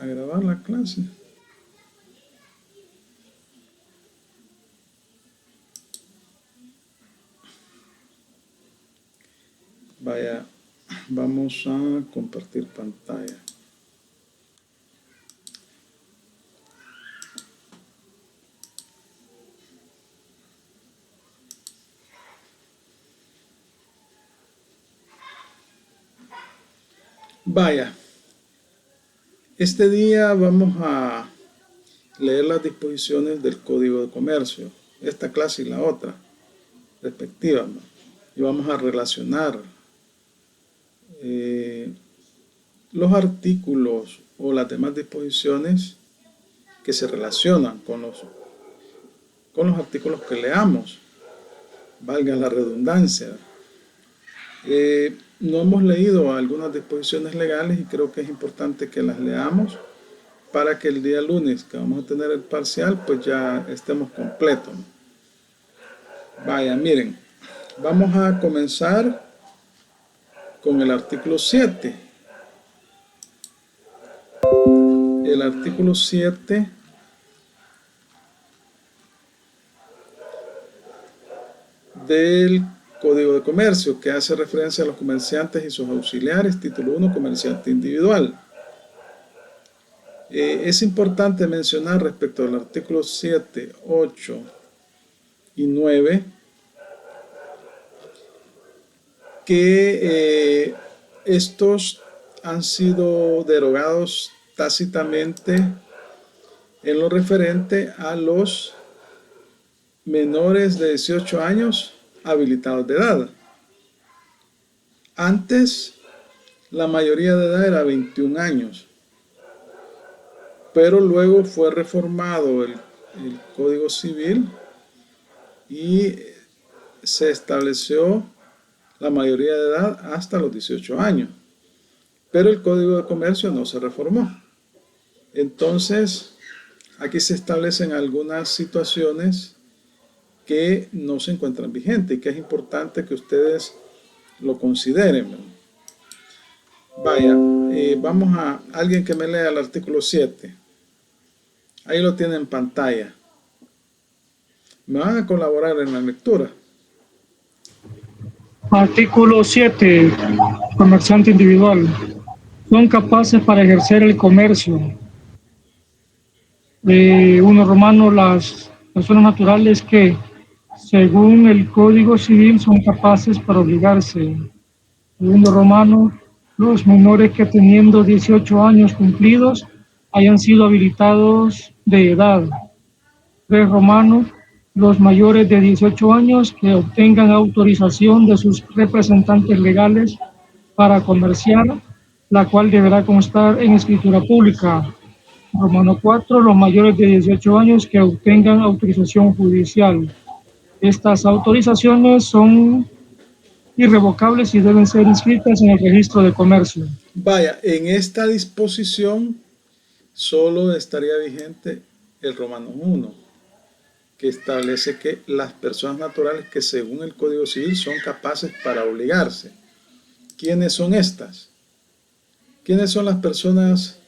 a grabar la clase. Vaya, vamos a compartir pantalla. Vaya, este día vamos a leer las disposiciones del Código de Comercio, esta clase y la otra, respectivamente, y vamos a relacionar los artículos o las demás disposiciones que se relacionan con los artículos que leamos, valga la redundancia. No hemos leído algunas disposiciones legales y creo que es importante que las leamos para que el día lunes que vamos a tener el parcial pues ya estemos completos. Vaya, miren, vamos a comenzar con el artículo 7. El artículo 7 del Código de Comercio, que hace referencia a los comerciantes y sus auxiliares, título 1, comerciante individual. Es importante mencionar respecto al artículo 7, 8 y 9 que estos han sido derogados tácitamente en lo referente a los menores de 18 años habilitados de edad. Antes, la mayoría de edad era 21 años, pero luego fue reformado el Código Civil y se estableció la mayoría de edad hasta los 18 años, pero el Código de Comercio no se reformó. Entonces, aquí se establecen algunas situaciones que no se encuentran vigentes y que es importante que ustedes lo consideren. Vaya, vamos a alguien que me lea el artículo 7. Ahí lo tiene en pantalla. Me van a colaborar en la lectura. Artículo 7. Comerciante individual. Son capaces para ejercer el comercio. 1 Romano, las personas naturales que, según el Código Civil, son capaces para obligarse. 2 Romano, los menores que teniendo 18 años cumplidos hayan sido habilitados de edad. 3 Romano, los mayores de 18 años que obtengan autorización de sus representantes legales para comerciar, la cual deberá constar en escritura pública. Romano 4, los mayores de 18 años que obtengan autorización judicial. Estas autorizaciones son irrevocables y deben ser inscritas en el registro de comercio. Vaya, en esta disposición solo estaría vigente el Romano 1, que establece que las personas naturales que según el Código Civil son capaces para obligarse. ¿Quiénes son estas? ¿Quiénes son las personas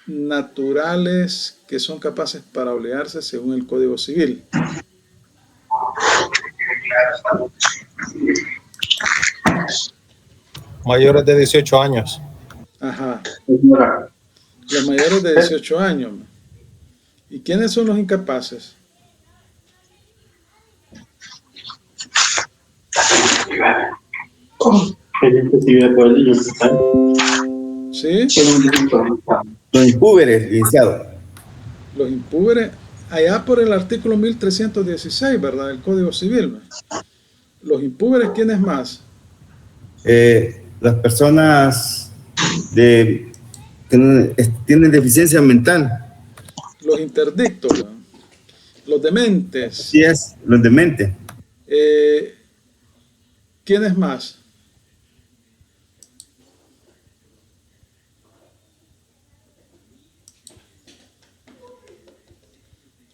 naturales que son capaces para obligarse según el Código Civil? Mayores de 18 años. Ajá. Los mayores de 18 años. ¿Y quiénes son los incapaces? ¿Sí? Los impúberes, licenciado. Los impúberes, allá por el artículo 1316, ¿verdad? Del Código Civil. Los impúberes, ¿quiénes más? Las personas que tienen deficiencia mental. Los interdictos, ¿no? Los dementes. Sí, es, los dementes. ¿Quiénes más?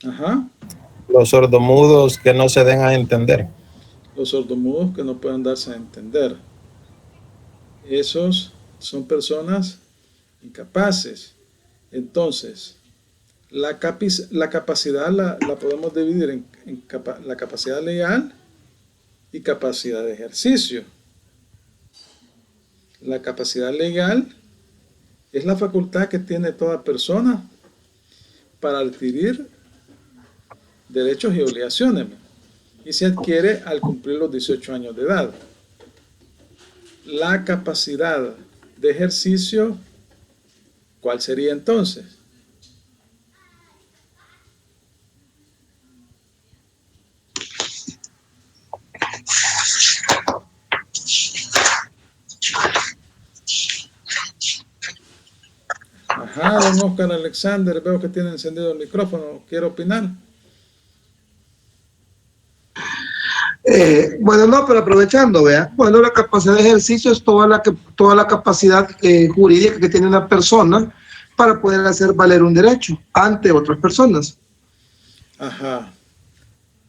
Ajá. Los sordomudos que no se den a entender. Los sordomudos que no pueden darse a entender. Esos son personas incapaces. Entonces, la capacidad la podemos dividir en la capacidad legal y capacidad de ejercicio. La capacidad legal es la facultad que tiene toda persona para adquirir derechos y obligaciones, y se adquiere al cumplir los 18 años de edad. La capacidad de ejercicio, ¿cuál sería entonces? Ajá, don Oscar Alexander, veo que tiene encendido el micrófono. ¿Quiere opinar? Bueno, no, pero aprovechando, vea. Bueno, la capacidad de ejercicio es toda la capacidad jurídica que tiene una persona para poder hacer valer un derecho ante otras personas. Ajá.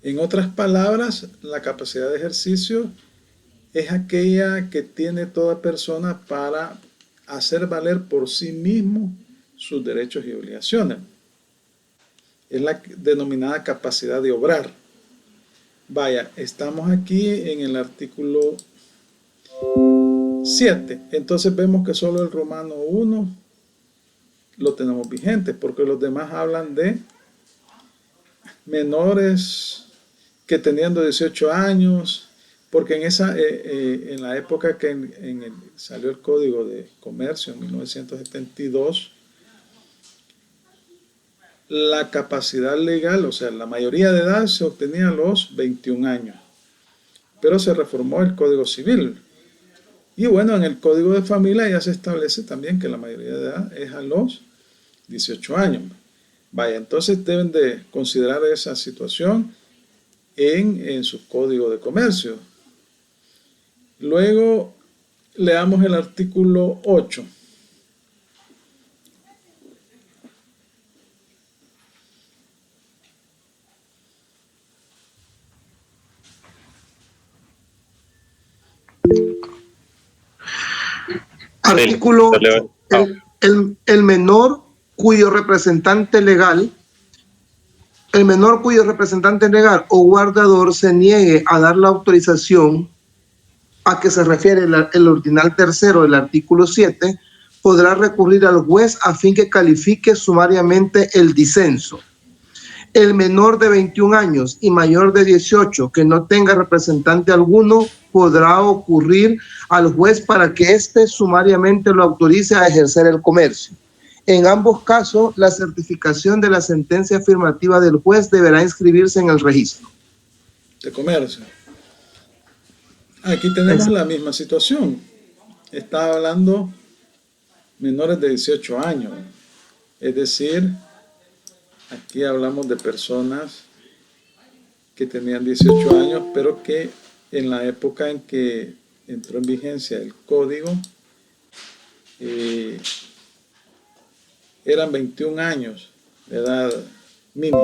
En otras palabras, la capacidad de ejercicio es aquella que tiene toda persona para hacer valer por sí mismo sus derechos y obligaciones. Es la denominada capacidad de obrar. Vaya, estamos aquí en el artículo 7. Entonces vemos que solo el Romano 1 lo tenemos vigente, porque los demás hablan de menores que teniendo 18 años, porque en la época que salió el Código de Comercio en 1972, la capacidad legal, o sea, la mayoría de edad se obtenía a los 21 años, pero se reformó el Código Civil. Y bueno, en el Código de Familia ya se establece también que la mayoría de edad es a los 18 años. Vaya, entonces deben de considerar esa situación en su Código de Comercio. Luego leamos el artículo 8. Artículo 8. El menor cuyo representante legal o guardador se niegue a dar la autorización a que se refiere el ordinal tercero del artículo 7, podrá recurrir al juez a fin que califique sumariamente el disenso. El menor de 21 años y mayor de 18 que no tenga representante alguno podrá ocurrir al juez para que éste sumariamente lo autorice a ejercer el comercio. En ambos casos, la certificación de la sentencia afirmativa del juez deberá inscribirse en el registro de comercio. Aquí tenemos la misma situación. Está hablando menores de 18 años. Es decir, aquí hablamos de personas que tenían 18 años, pero que en la época en que entró en vigencia el código, eran 21 años de edad mínima.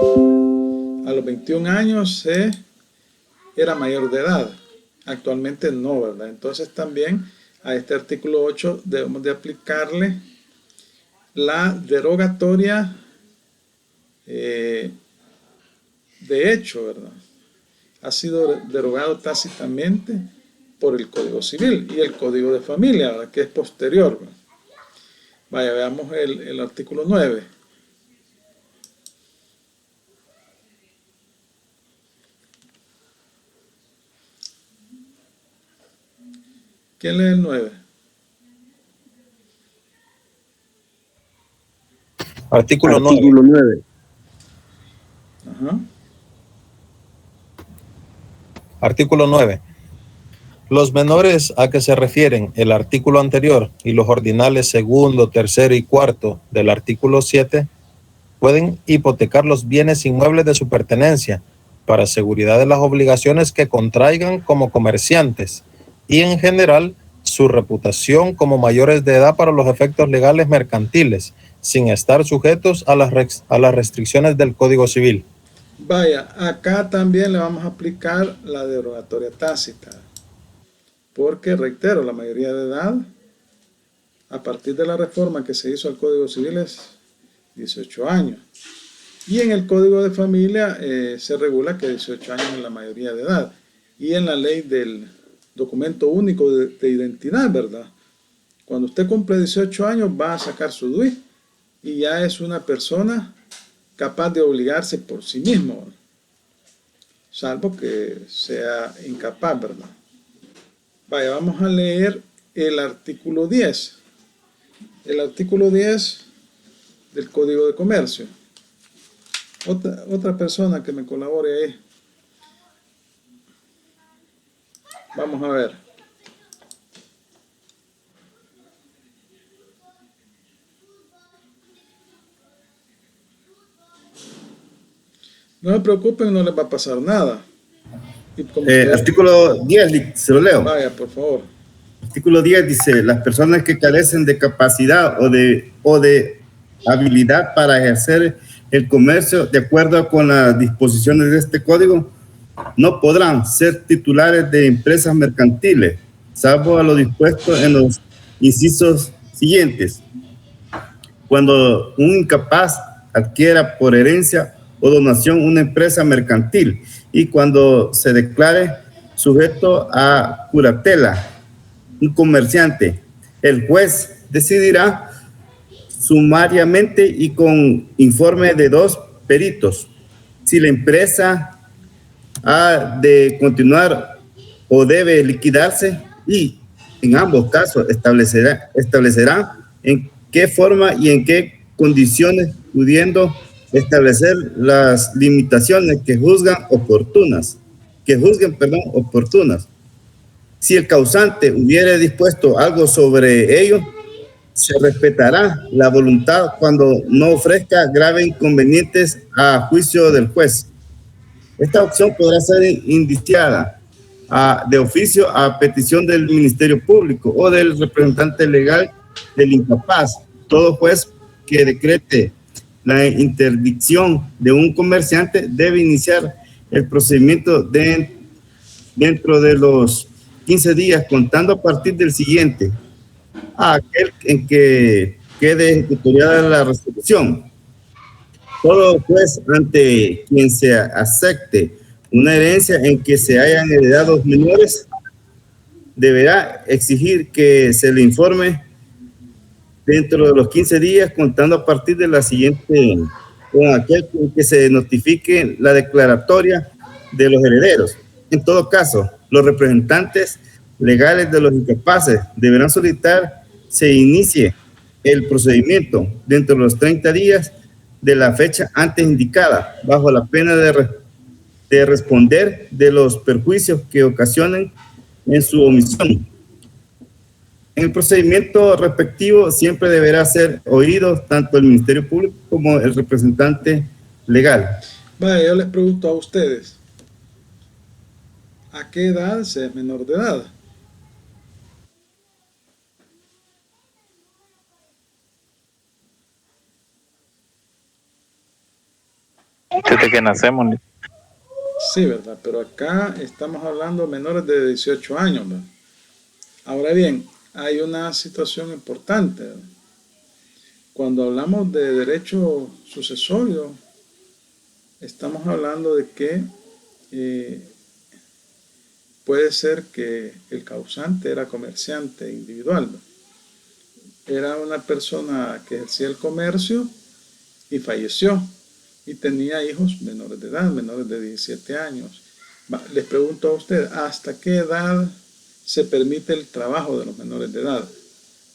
A los 21 años era mayor de edad. Actualmente no, ¿verdad? Entonces también a este artículo 8 debemos de aplicarle la derogatoria de hecho, ¿verdad? Ha sido derogado tácitamente por el Código Civil y el Código de Familia, ¿verdad? Que es posterior, ¿verdad? Vaya, veamos el artículo 9. ¿Quién lee el 9? Artículo 9. Ajá. Artículo 9. Los menores a que se refieren el artículo anterior y los ordinales segundo, tercero y cuarto del artículo 7 pueden hipotecar los bienes inmuebles de su pertenencia para seguridad de las obligaciones que contraigan como comerciantes y en general su reputación como mayores de edad para los efectos legales mercantiles, sin estar sujetos a las restricciones del Código Civil. Vaya, acá también le vamos a aplicar la derogatoria tácita, porque reitero, la mayoría de edad a partir de la reforma que se hizo al Código Civil es 18 años. Y en el Código de Familia se regula que 18 años es la mayoría de edad. Y en la ley del documento único de identidad, ¿verdad? Cuando usted cumple 18 años va a sacar su DUI y ya es una persona capaz de obligarse por sí mismo, salvo que sea incapaz, ¿verdad? Vaya, vamos a leer el artículo 10. El artículo 10 del Código de Comercio. Otra persona que me colabore ahí. Vamos a ver. No se preocupen, no les va a pasar nada. Y como Artículo 10, se lo leo. vaya, por favor. Artículo 10 dice, las personas que carecen de capacidad o de habilidad para ejercer el comercio de acuerdo con las disposiciones de este código no podrán ser titulares de empresas mercantiles, salvo a lo dispuesto en los incisos siguientes. Cuando un incapaz adquiera por herencia o donación una empresa mercantil y cuando se declare sujeto a curatela un comerciante, el juez decidirá sumariamente y con informe de 2 peritos si la empresa ha de continuar o debe liquidarse y en ambos casos establecerá en qué forma y en qué condiciones, pudiendo establecer las limitaciones que juzguen oportunas. Si el causante hubiere dispuesto algo sobre ello, se respetará la voluntad cuando no ofrezca graves inconvenientes a juicio del juez. Esta opción podrá ser indiciada de oficio a petición del Ministerio Público o del representante legal del incapaz. Todo juez que decrete la interdicción de un comerciante debe iniciar el procedimiento dentro de los 15 días, contando a partir del siguiente, a aquel en que quede ejecutoriada la resolución. Todo juez ante quien se acepte una herencia en que se hayan heredado menores deberá exigir que se le informe dentro de los 15 días, contando a partir de la siguiente, con aquel en que se notifique la declaratoria de los herederos. En todo caso, los representantes legales de los incapaces deberán solicitar se inicie el procedimiento dentro de los 30 días de la fecha antes indicada, bajo la pena de responder de los perjuicios que ocasionen en su omisión. En el procedimiento respectivo siempre deberá ser oído tanto el Ministerio Público como el representante legal. Vaya, yo les pregunto a ustedes, ¿a qué edad se es menor de edad? Desde que nacemos. Sí, ¿verdad? Pero acá estamos hablando de menores de 18 años, ¿verdad? Ahora bien, hay una situación importante, ¿verdad? Cuando hablamos de derecho sucesorio, estamos hablando de que puede ser que el causante era comerciante individual, ¿verdad? Era una persona que ejercía el comercio y falleció y tenía hijos menores de edad, menores de 17 años. Les pregunto a ustedes, ¿hasta qué edad se permite el trabajo de los menores de edad,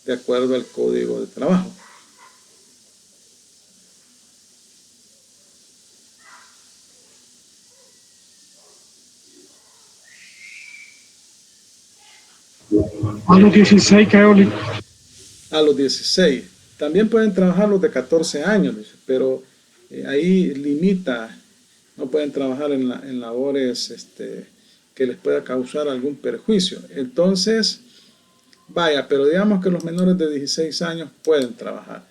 de acuerdo al Código de Trabajo? A los 16, creo. A los 16. También pueden trabajar los de 14 años, pero ahí limita, no pueden trabajar en labores que les pueda causar algún perjuicio. Entonces, vaya, pero digamos que los menores de 16 años pueden trabajar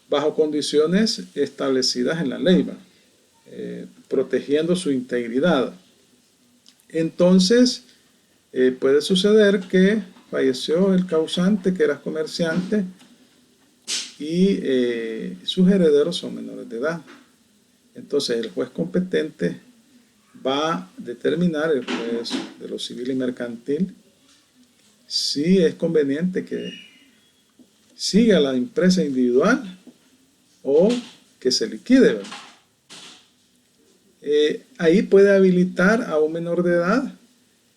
bajo condiciones establecidas en la ley, protegiendo su integridad. Entonces, puede suceder que falleció el causante, que era comerciante, y sus herederos son menores de edad. Entonces el juez competente va a determinar, el juez de lo civil y mercantil, si es conveniente que siga la empresa individual o que se liquide, ¿verdad? Ahí puede habilitar a un menor de edad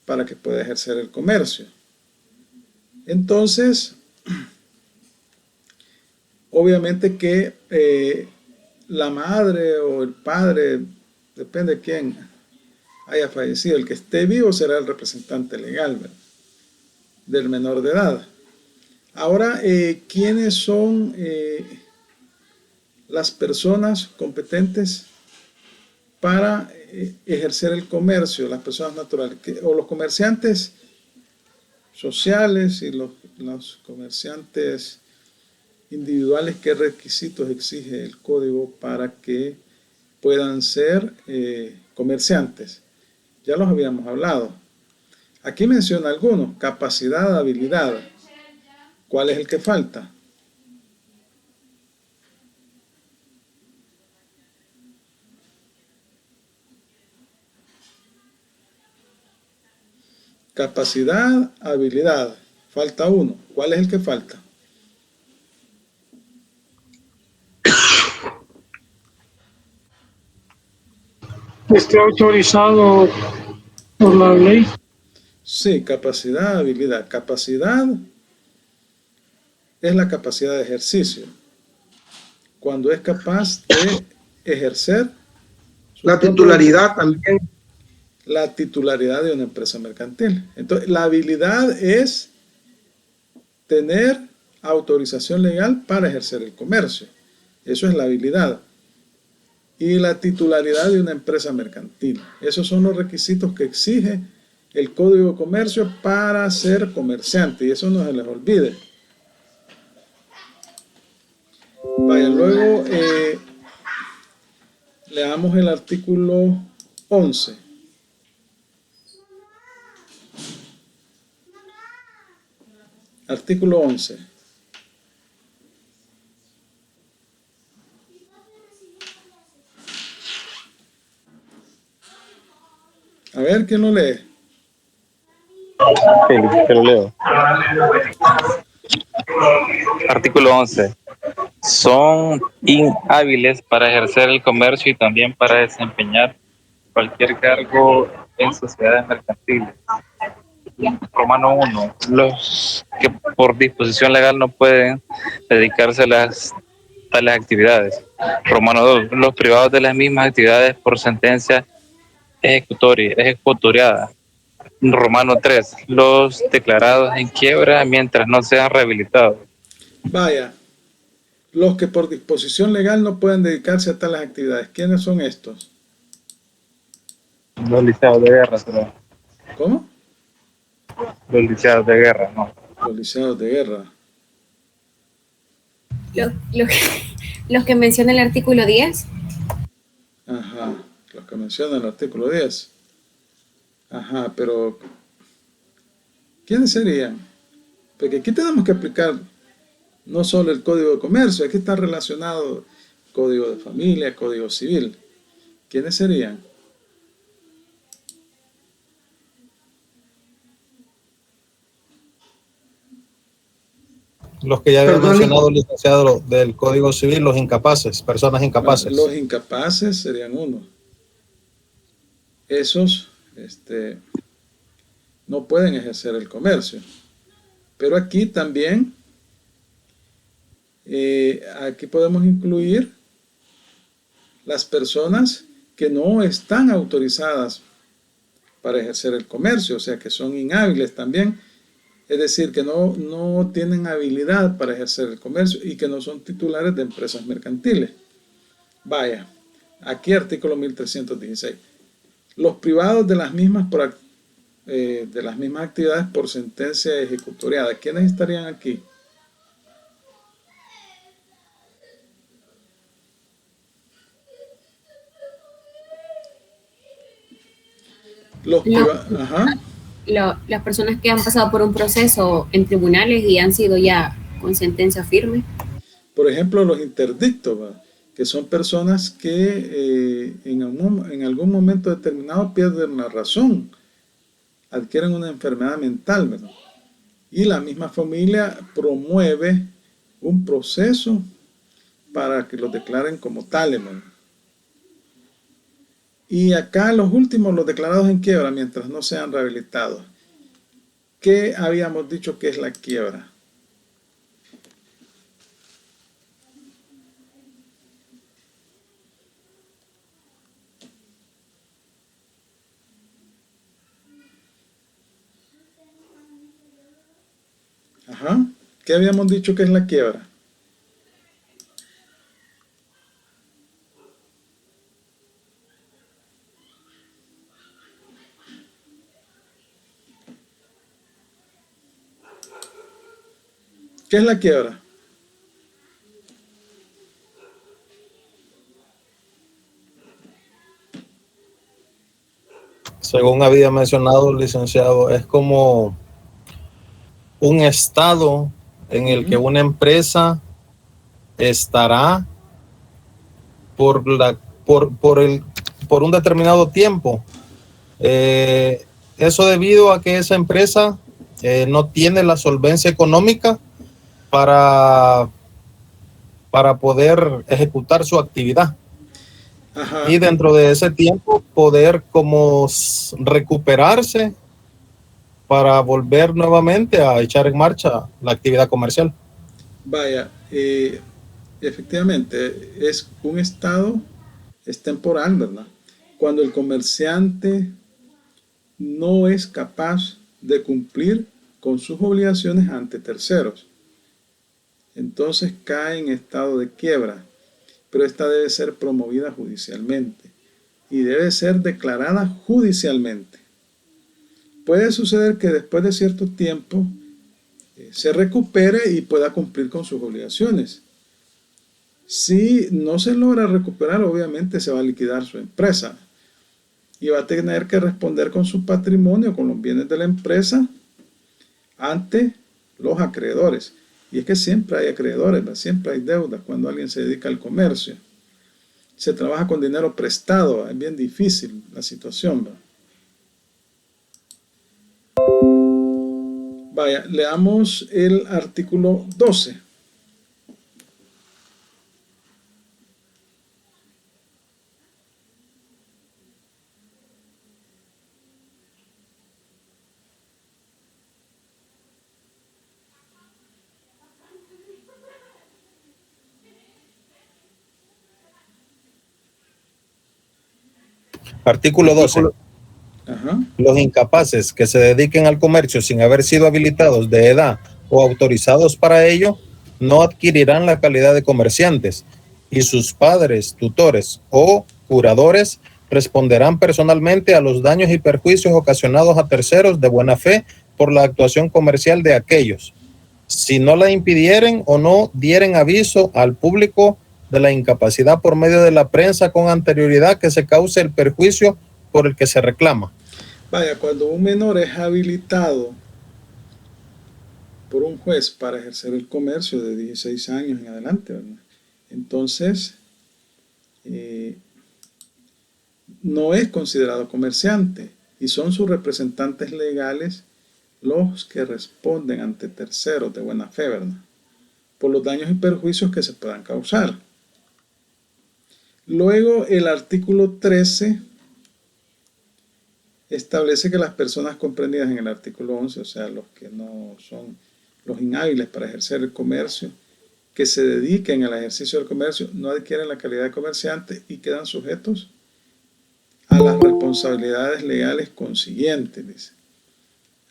para que pueda ejercer el comercio. Entonces, obviamente que la madre o el padre, depende de quién haya fallecido, el que esté vivo será el representante legal, ¿verdad?, del menor de edad. Ahora, ¿quiénes son las personas competentes para ejercer el comercio? Las personas naturales, o los comerciantes sociales y los comerciantes individuales. ¿Qué requisitos exige el código para que puedan ser comerciantes? Ya los habíamos hablado. Aquí menciona algunos: capacidad, habilidad. ¿Cuál es el que falta? Capacidad, habilidad. Falta uno. ¿Cuál es el que falta? Esté autorizado por la ley. Sí, capacidad, habilidad. Capacidad es la capacidad de ejercicio. Cuando es capaz de ejercer La titularidad también. la titularidad de una empresa mercantil. Entonces, la habilidad es tener autorización legal para ejercer el comercio. Eso es la habilidad. Y la titularidad de una empresa mercantil. Esos son los requisitos que exige el Código de Comercio para ser comerciante. Y eso no se les olvide. Vaya, luego leamos el artículo 11. Artículo 11. A ver, ¿quién lo lee? Que lo leo. Artículo 11. Son inhábiles para ejercer el comercio y también para desempeñar cualquier cargo en sociedades mercantiles. Romano 1. Los que por disposición legal no pueden dedicarse a tales actividades. Romano 2. Los privados de las mismas actividades por sentencia ejecutoriada. Romano 3. Los declarados en quiebra mientras no sean rehabilitados. Vaya, los que por disposición legal no pueden dedicarse a tales actividades. ¿Quiénes son estos? Los liceados de guerra, ¿verdad? ¿Cómo? Los liceados de guerra, no. Los liceados de guerra. Los que menciona el artículo 10. Ajá, los que menciona el artículo 10. Ajá, pero ¿quiénes serían? Porque aquí tenemos que aplicar no solo el Código de Comercio, aquí está relacionado Código de Familia, Código Civil. ¿Quiénes serían? Los que ya había Perdón, mencionado, licenciado, del Código Civil, los incapaces, personas incapaces. Los incapaces serían uno. Esos no pueden ejercer el comercio. Pero aquí también, aquí podemos incluir las personas que no están autorizadas para ejercer el comercio, o sea, que son inhábiles también. Es decir, que no tienen habilidad para ejercer el comercio y que no son titulares de empresas mercantiles. Vaya, aquí artículo 1316. Los privados de las mismas actividades por sentencia ejecutoriada. ¿Quiénes estarían aquí? Los privados. Ajá. las personas que han pasado por un proceso en tribunales y han sido ya con sentencia firme. Por ejemplo, los interdictos, ¿va? Que son personas que en algún momento determinado pierden la razón, adquieren una enfermedad mental, ¿verdad? Y la misma familia promueve un proceso para que los declaren como tales, ¿verdad? Y acá los últimos, los declarados en quiebra, mientras no sean rehabilitados. ¿Qué habíamos dicho que es la quiebra? Ajá. ¿Qué habíamos dicho que es la quiebra? ¿Qué es la quiebra? Según había mencionado el licenciado, es como un estado en el que una empresa estará por un determinado tiempo. Eso debido a que esa empresa no tiene la solvencia económica para poder ejecutar su actividad. Ajá. Y dentro de ese tiempo poder como recuperarse para volver nuevamente a echar en marcha la actividad comercial. Vaya, efectivamente, es un estado, es temporal, ¿verdad? Cuando el comerciante no es capaz de cumplir con sus obligaciones ante terceros. Entonces cae en estado de quiebra, pero esta debe ser promovida judicialmente y debe ser declarada judicialmente. Puede suceder que después de cierto tiempo se recupere y pueda cumplir con sus obligaciones. Si no se logra recuperar, obviamente se va a liquidar su empresa y va a tener que responder con su patrimonio, con los bienes de la empresa, ante los acreedores. Y es que siempre hay acreedores, ¿verdad? Siempre hay deudas cuando alguien se dedica al comercio. Se trabaja con dinero prestado, ¿verdad? Es bien difícil la situación, ¿verdad? Vaya, leamos el artículo 12. Artículo 12. Ajá. Los incapaces que se dediquen al comercio sin haber sido habilitados de edad o autorizados para ello, no adquirirán la calidad de comerciantes y sus padres, tutores o curadores responderán personalmente a los daños y perjuicios ocasionados a terceros de buena fe por la actuación comercial de aquellos, si no la impidieren o no dieren aviso al público de la incapacidad por medio de la prensa con anterioridad que se cause el perjuicio por el que se reclama. Vaya, cuando un menor es habilitado por un juez para ejercer el comercio de 16 años en adelante, ¿verdad? Entonces, no es considerado comerciante y son sus representantes legales los que responden ante terceros de buena fe, ¿verdad? Por los daños y perjuicios que se puedan causar. Luego, el artículo 13 establece que las personas comprendidas en el artículo 11, o sea, los que no son los inhábiles para ejercer el comercio, que se dediquen al ejercicio del comercio, no adquieren la calidad de comerciante y quedan sujetos a las responsabilidades legales consiguientes, dice.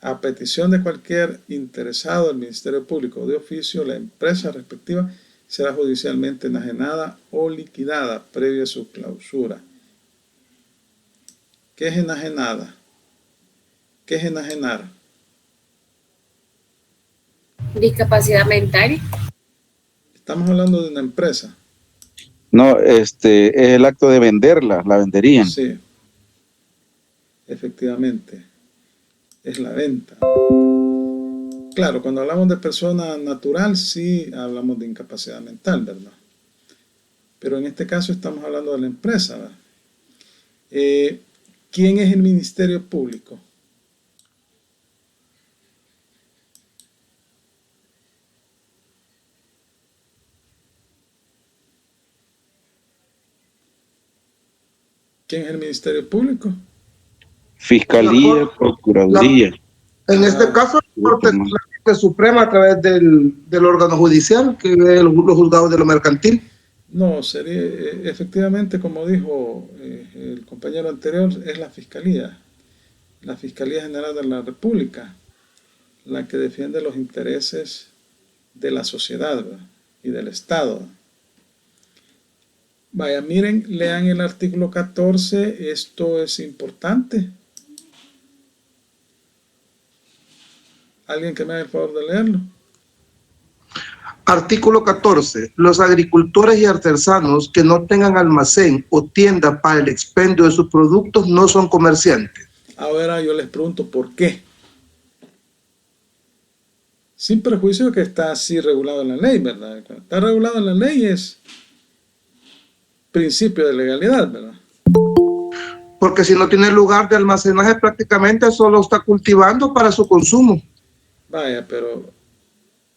A petición de cualquier interesado del Ministerio Público de oficio, la empresa respectiva será judicialmente enajenada o liquidada previa a su clausura. ¿Qué es enajenada? ¿Qué es enajenar? Discapacidad mental. Estamos hablando de una empresa. No, es el acto de venderla, la venderían. Sí, efectivamente. es la venta. Claro, cuando hablamos de persona natural, sí hablamos de incapacidad mental, ¿verdad? Pero en este caso estamos hablando de la empresa, ¿verdad? ¿Quién es el Ministerio Público? ¿Quién es el Ministerio Público? Fiscalía, Procuraduría. En este caso, la Corte Suprema a través del órgano judicial, que ve los juzgados de lo mercantil. No, sería efectivamente, como dijo el compañero anterior, es la Fiscalía General de la República, la que defiende los intereses de la sociedad, ¿verdad? Y del Estado. Vaya, miren, lean el artículo 14, esto es importante. ¿Alguien que me haga el favor de leerlo? Artículo 14. Los agricultores y artesanos que no tengan almacén o tienda para el expendio de sus productos no son comerciantes. Ahora yo les pregunto, ¿por qué? Sin perjuicio que está así regulado en la ley, ¿verdad? Está regulado en la ley es principio de legalidad, ¿verdad? Porque si no tiene lugar de almacenaje, prácticamente solo está cultivando para su consumo. Vaya, pero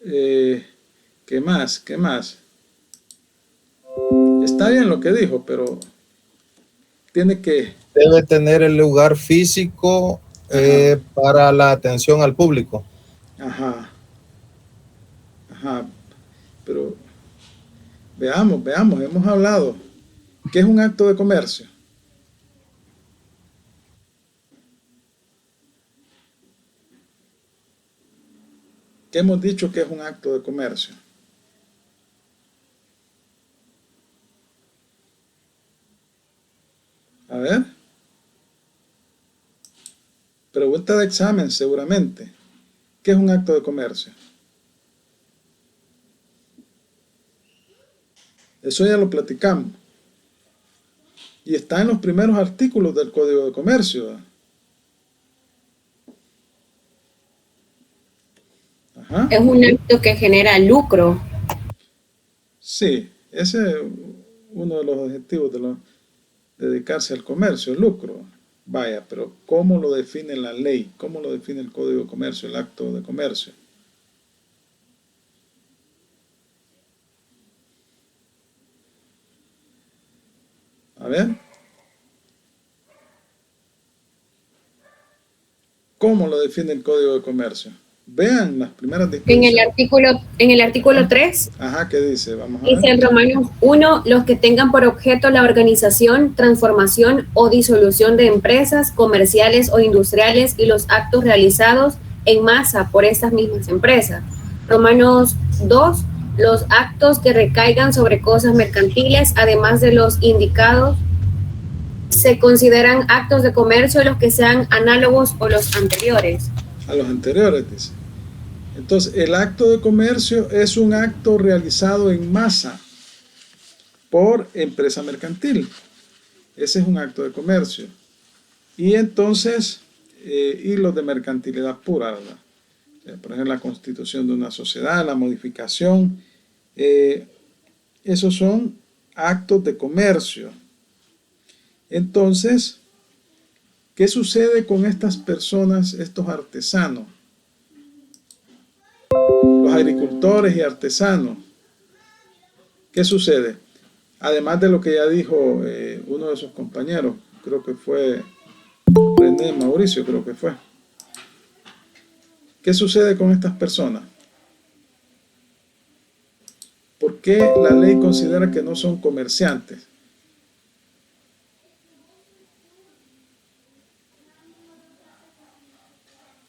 ¿qué más? ¿Qué más? Está bien lo que dijo, pero tiene que... Debe tener el lugar físico para la atención al público. Ajá. Ajá. Pero veamos, hemos hablado. ¿Qué es un acto de comercio? ¿Qué hemos dicho que es un acto de comercio? A ver. Pregunta de examen, seguramente. ¿Qué es un acto de comercio? Eso ya lo platicamos. Y está en los primeros artículos del Código de Comercio, ¿verdad? Ajá. Es un acto que genera lucro. Sí, ese es uno de los objetivos de dedicarse al comercio, el lucro. Vaya, pero ¿cómo lo define la ley? ¿Cómo lo define el Código de Comercio, el acto de comercio? A ver. ¿Cómo lo define el Código de Comercio? Vean las primeras disposiciones. En el artículo 3, Ajá, ¿qué dice? Vamos a ver. dice en Romanos 1, los que tengan por objeto la organización, transformación o disolución de empresas comerciales o industriales y los actos realizados en masa por estas mismas empresas. Romanos 2, los actos que recaigan sobre cosas mercantiles, además de los indicados, se consideran actos de comercio los que sean análogos o los anteriores. A los anteriores, dice. Entonces, el acto de comercio es un acto realizado en masa por empresa mercantil. Ese es un acto de comercio. Y entonces, y los de mercantilidad pura, ¿verdad? Por ejemplo, la constitución de una sociedad, la modificación, esos son actos de comercio. Entonces, ¿qué sucede con estas personas, estos artesanos? Los agricultores y artesanos. ¿Qué sucede? Además de lo que ya dijo uno de sus compañeros, creo que fue René Mauricio, creo que fue. ¿Qué sucede con estas personas? ¿Por qué la ley considera que no son comerciantes?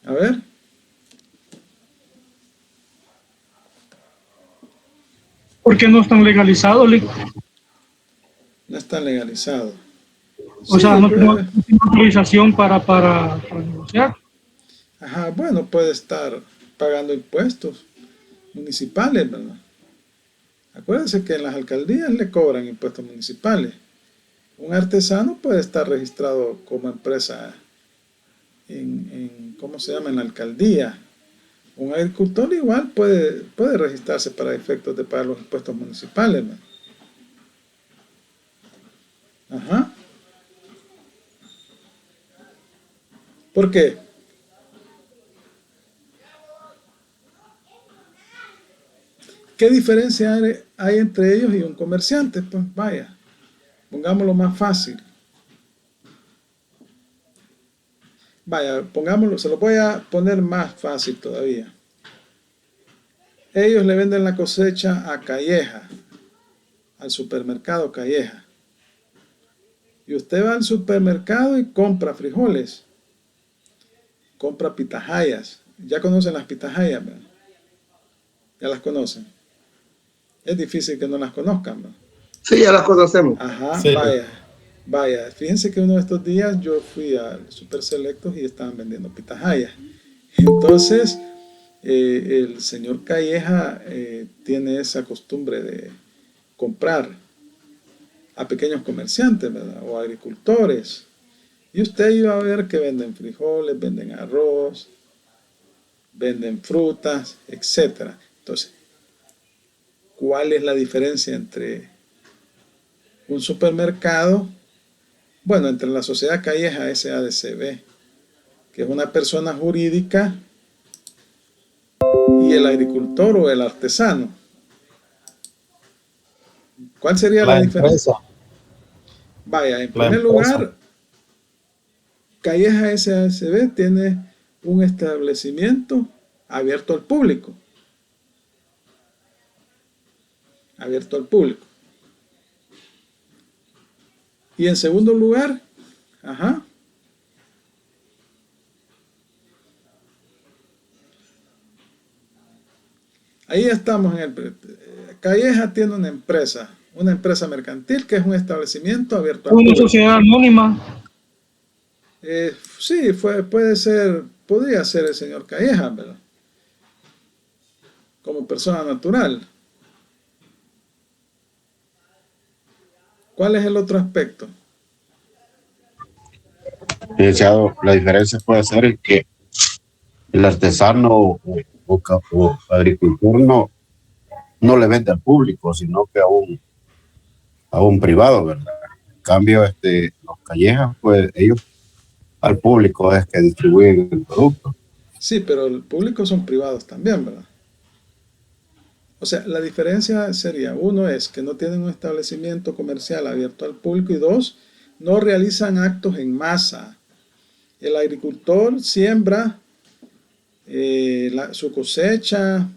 A ver. ¿Por qué no están legalizados? No están legalizados. O sea, no tienen autorización para negociar. Ajá, bueno, puede estar pagando impuestos municipales, ¿verdad? Acuérdense que en las alcaldías le cobran impuestos municipales. Un artesano puede estar registrado como empresa ¿cómo se llama? En la alcaldía. Un agricultor igual puede registrarse para efectos de pagar los impuestos municipales, ¿no? Ajá. ¿Por qué? ¿Qué diferencia hay entre ellos y un comerciante? Pues vaya, pongámoslo más fácil. Vaya, pongámoslo, se lo voy a poner más fácil todavía. Ellos le venden la cosecha a Calleja, al supermercado Calleja. Y usted va al supermercado y compra frijoles, compra pitahayas. Ya conocen las pitahayas, ¿verdad? Ya las conocen. Es difícil que no las conozcan, ¿verdad? Sí, ya las conocemos. Ajá, Sí. vaya. Fíjense que uno de estos días yo fui al Super Selectos y estaban vendiendo pitahayas. Entonces, el señor Calleja tiene esa costumbre de comprar a pequeños comerciantes, ¿verdad? O agricultores. Y usted iba a ver que venden frijoles, venden arroz, venden frutas, etc. Entonces, ¿cuál es la diferencia entre un supermercado? Bueno, entre la Sociedad Calleja SADCB, que es una persona jurídica, y el agricultor o el artesano. ¿Cuál sería la diferencia? Empresa. Vaya, en La primer empresa. lugar, Calleja SADCB tiene un establecimiento abierto al público. Abierto al público. Y en segundo lugar, ajá, ahí estamos en el... Calleja tiene una empresa mercantil que es un establecimiento abierto al Una público. sociedad anónima. Sí, podría ser el señor Calleja, ¿verdad? Como persona natural. ¿Cuál es el otro aspecto? Licenciado, la diferencia puede ser en que el artesano o agricultor no le vende al público, sino que a un privado, ¿verdad? En cambio, los Callejas, pues ellos al público es que distribuyen el producto. Sí, pero el público son privados también, ¿verdad? O sea, la diferencia sería, uno es que no tienen un establecimiento comercial abierto al público y dos, no realizan actos en masa. El agricultor siembra su cosecha,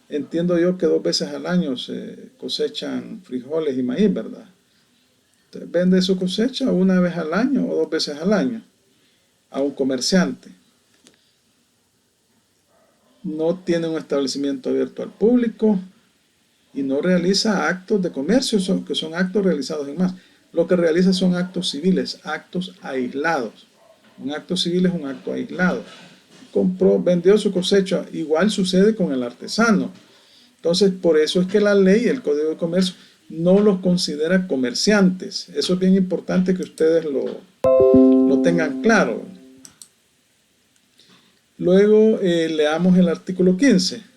entiendo yo que 2 veces al año se cosechan frijoles y maíz, ¿verdad? Entonces, vende su cosecha 1 vez al año o 2 veces al año a un comerciante. No tiene un establecimiento abierto al público y no realiza actos de comercio, que son actos realizados en masa. Lo que realiza son actos civiles, actos aislados. Un acto civil es un acto aislado. Vendió su cosecha. Igual sucede con el artesano. Entonces, por eso es que la ley, el Código de Comercio, no los considera comerciantes. Eso es bien importante que ustedes lo tengan claro. Luego leamos el artículo 15.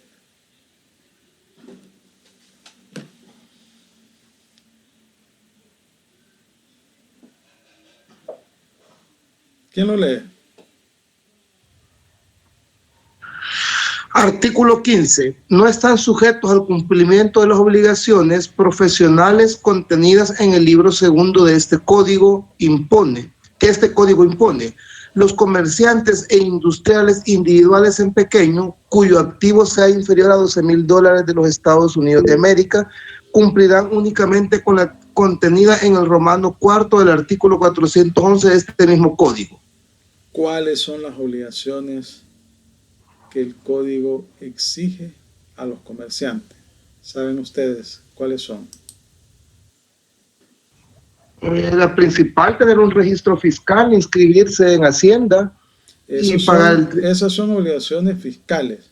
¿Quién lo lee? Artículo 15. No están sujetos al cumplimiento de las obligaciones profesionales contenidas en el libro segundo de este código impone. Los comerciantes e industriales individuales en pequeño, cuyo activo sea inferior a $12,000 de los Estados Unidos de América, cumplirán únicamente con la contenida en el romano cuarto del artículo 411 de este mismo código. ¿Cuáles son las obligaciones que el código exige a los comerciantes? ¿Saben ustedes cuáles son? La principal, tener un registro fiscal, inscribirse en Hacienda y pagar esas son obligaciones fiscales.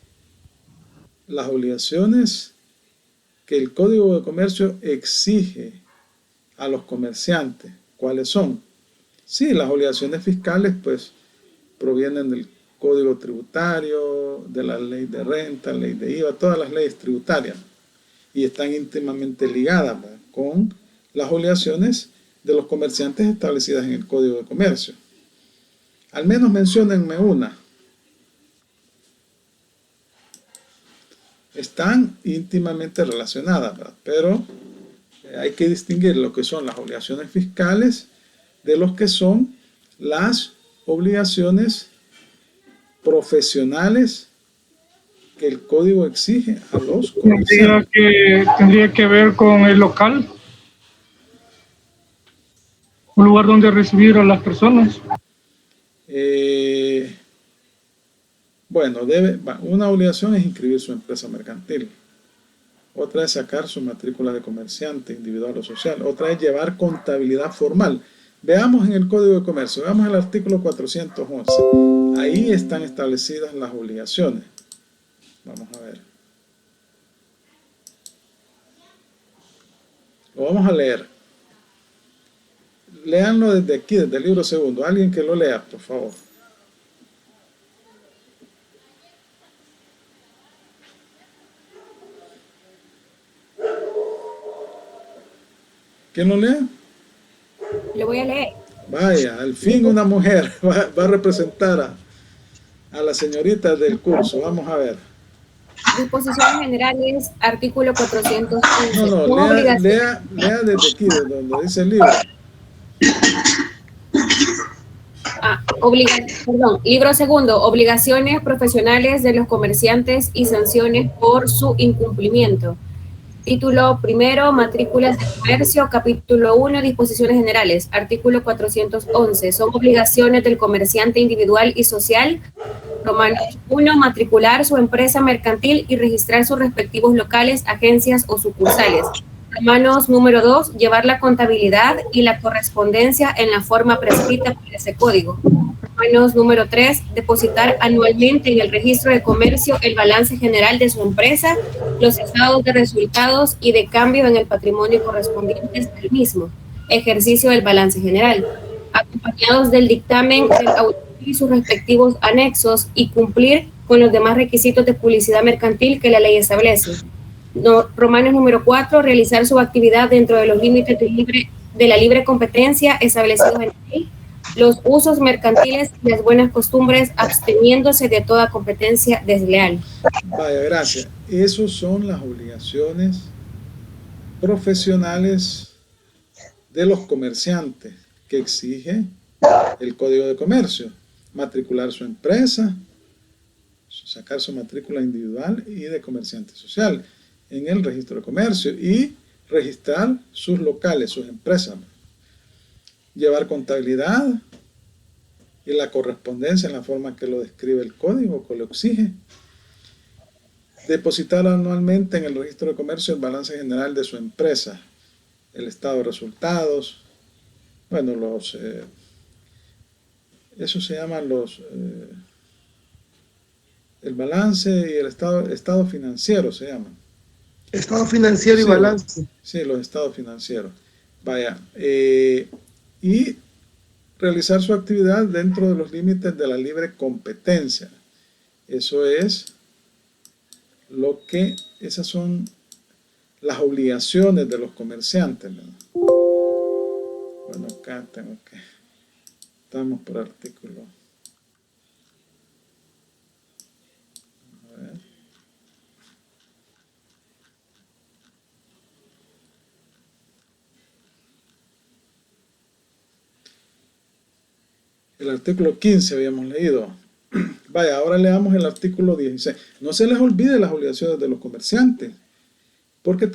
Las obligaciones que el Código de Comercio exige a los comerciantes, ¿cuáles son? Sí, las obligaciones fiscales, pues, provienen del Código Tributario, de la Ley de Renta, Ley de IVA, todas las leyes tributarias, y están íntimamente ligadas, ¿verdad?, con las obligaciones de los comerciantes establecidas en el Código de Comercio. Al menos menciónenme una. Están íntimamente relacionadas, ¿verdad?, pero hay que distinguir lo que son las obligaciones fiscales de lo que son las obligaciones profesionales que el código exige a los comerciantes. Tendría que ver con el local, un lugar donde recibir a las personas. Bueno, una obligación es inscribir su empresa mercantil. Otra es sacar su matrícula de comerciante individual o social. Otra es llevar contabilidad formal. Veamos en el Código de Comercio, veamos el artículo 411. Ahí están establecidas las obligaciones. Vamos a ver. Lo vamos a leer. Léanlo desde aquí, desde el libro segundo. Alguien que lo lea, por favor. ¿Quién lo lee? Lo voy a leer. Vaya, al fin una mujer va a representar a las señoritas del curso. Vamos a ver. Disposiciones generales, artículo 411. No, lea desde aquí, desde donde dice el libro. Libro segundo, obligaciones profesionales de los comerciantes y sanciones por su incumplimiento. Título primero, matrículas de comercio, capítulo 1, disposiciones generales, artículo 411, son obligaciones del comerciante individual y social. Romanos 1, matricular su empresa mercantil y registrar sus respectivos locales, agencias o sucursales. Romanos número 2, llevar la contabilidad y la correspondencia en la forma prescrita por ese código. Romanos número 3, depositar anualmente en el registro de comercio el balance general de su empresa, los estados de resultados y de cambio en el patrimonio correspondientes del mismo, ejercicio del balance general, acompañados del dictamen del auditor y sus respectivos anexos, y cumplir con los demás requisitos de publicidad mercantil que la ley establece. Romanos número 4, realizar su actividad dentro de los límites de la libre competencia establecidos en la ley, los usos mercantiles y las buenas costumbres, absteniéndose de toda competencia desleal. Vaya, gracias. Esas son las obligaciones profesionales de los comerciantes que exige el Código de Comercio. Matricular su empresa, sacar su matrícula individual y de comerciante social en el registro de comercio y registrar sus locales, sus empresas. Llevar contabilidad y la correspondencia en la forma que lo describe el código, que lo exige. Depositar anualmente en el registro de comercio el balance general de su empresa, el estado de resultados, bueno, eso se llaman el balance y el estado financiero se llaman. Estado financiero y balance. Sí, los estados financieros. Vaya, y realizar su actividad dentro de los límites de la libre competencia. Eso es esas son las obligaciones de los comerciantes, ¿no? Bueno, acá estamos por artículo. A ver. El artículo 15 habíamos leído. Vaya, ahora leamos el artículo 16. No se les olvide las obligaciones de los comerciantes, porque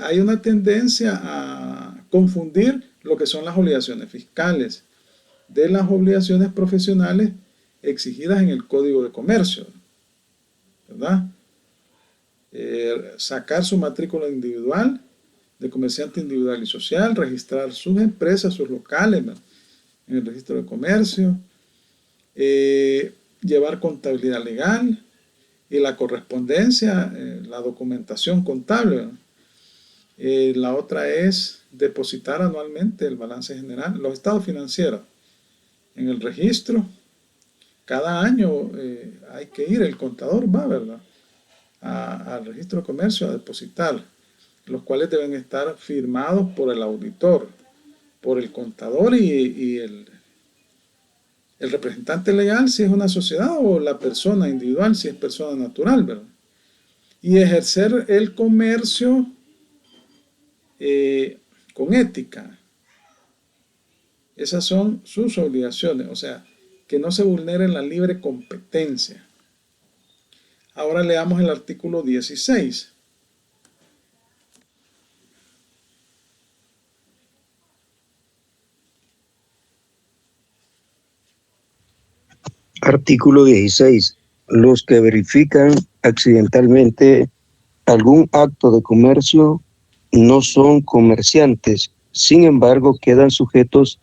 hay una tendencia a confundir lo que son las obligaciones fiscales de las obligaciones profesionales exigidas en el Código de Comercio, ¿verdad? Sacar su matrícula individual de comerciante individual y social, registrar sus empresas, sus locales, ¿verdad?, en el registro de comercio, llevar contabilidad legal y la correspondencia, la documentación contable. La otra es depositar anualmente el balance general, los estados financieros en el registro, cada año hay que ir, el contador va, ¿verdad?, al registro de comercio a depositar, los cuales deben estar firmados por el auditor, por el contador y el representante legal si es una sociedad, o la persona individual si es persona natural, ¿verdad? Y ejercer el comercio con ética. Esas son sus obligaciones, o sea, que no se vulnere la libre competencia. Ahora leamos el artículo 16. Artículo 16. Los que verifican accidentalmente algún acto de comercio no son comerciantes, sin embargo quedan sujetos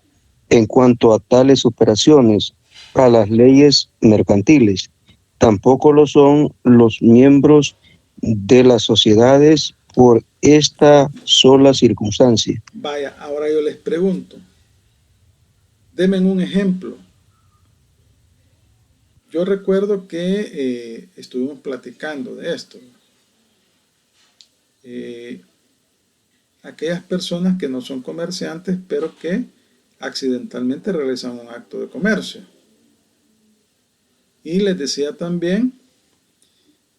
en cuanto a tales operaciones a las leyes mercantiles. Tampoco lo son los miembros de las sociedades por esta sola circunstancia. Vaya, ahora yo les pregunto, denme un ejemplo. Yo recuerdo que estuvimos platicando de esto. Aquellas personas que no son comerciantes, pero que accidentalmente realizan un acto de comercio. Y les decía también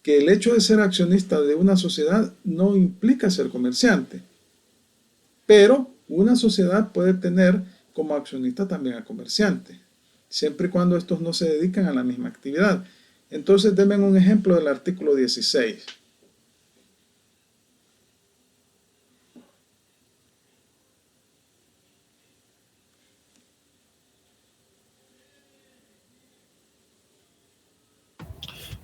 que el hecho de ser accionista de una sociedad no implica ser comerciante, pero una sociedad puede tener como accionista también a comerciante, siempre y cuando estos no se dedican a la misma actividad. Entonces, denme un ejemplo del artículo 16.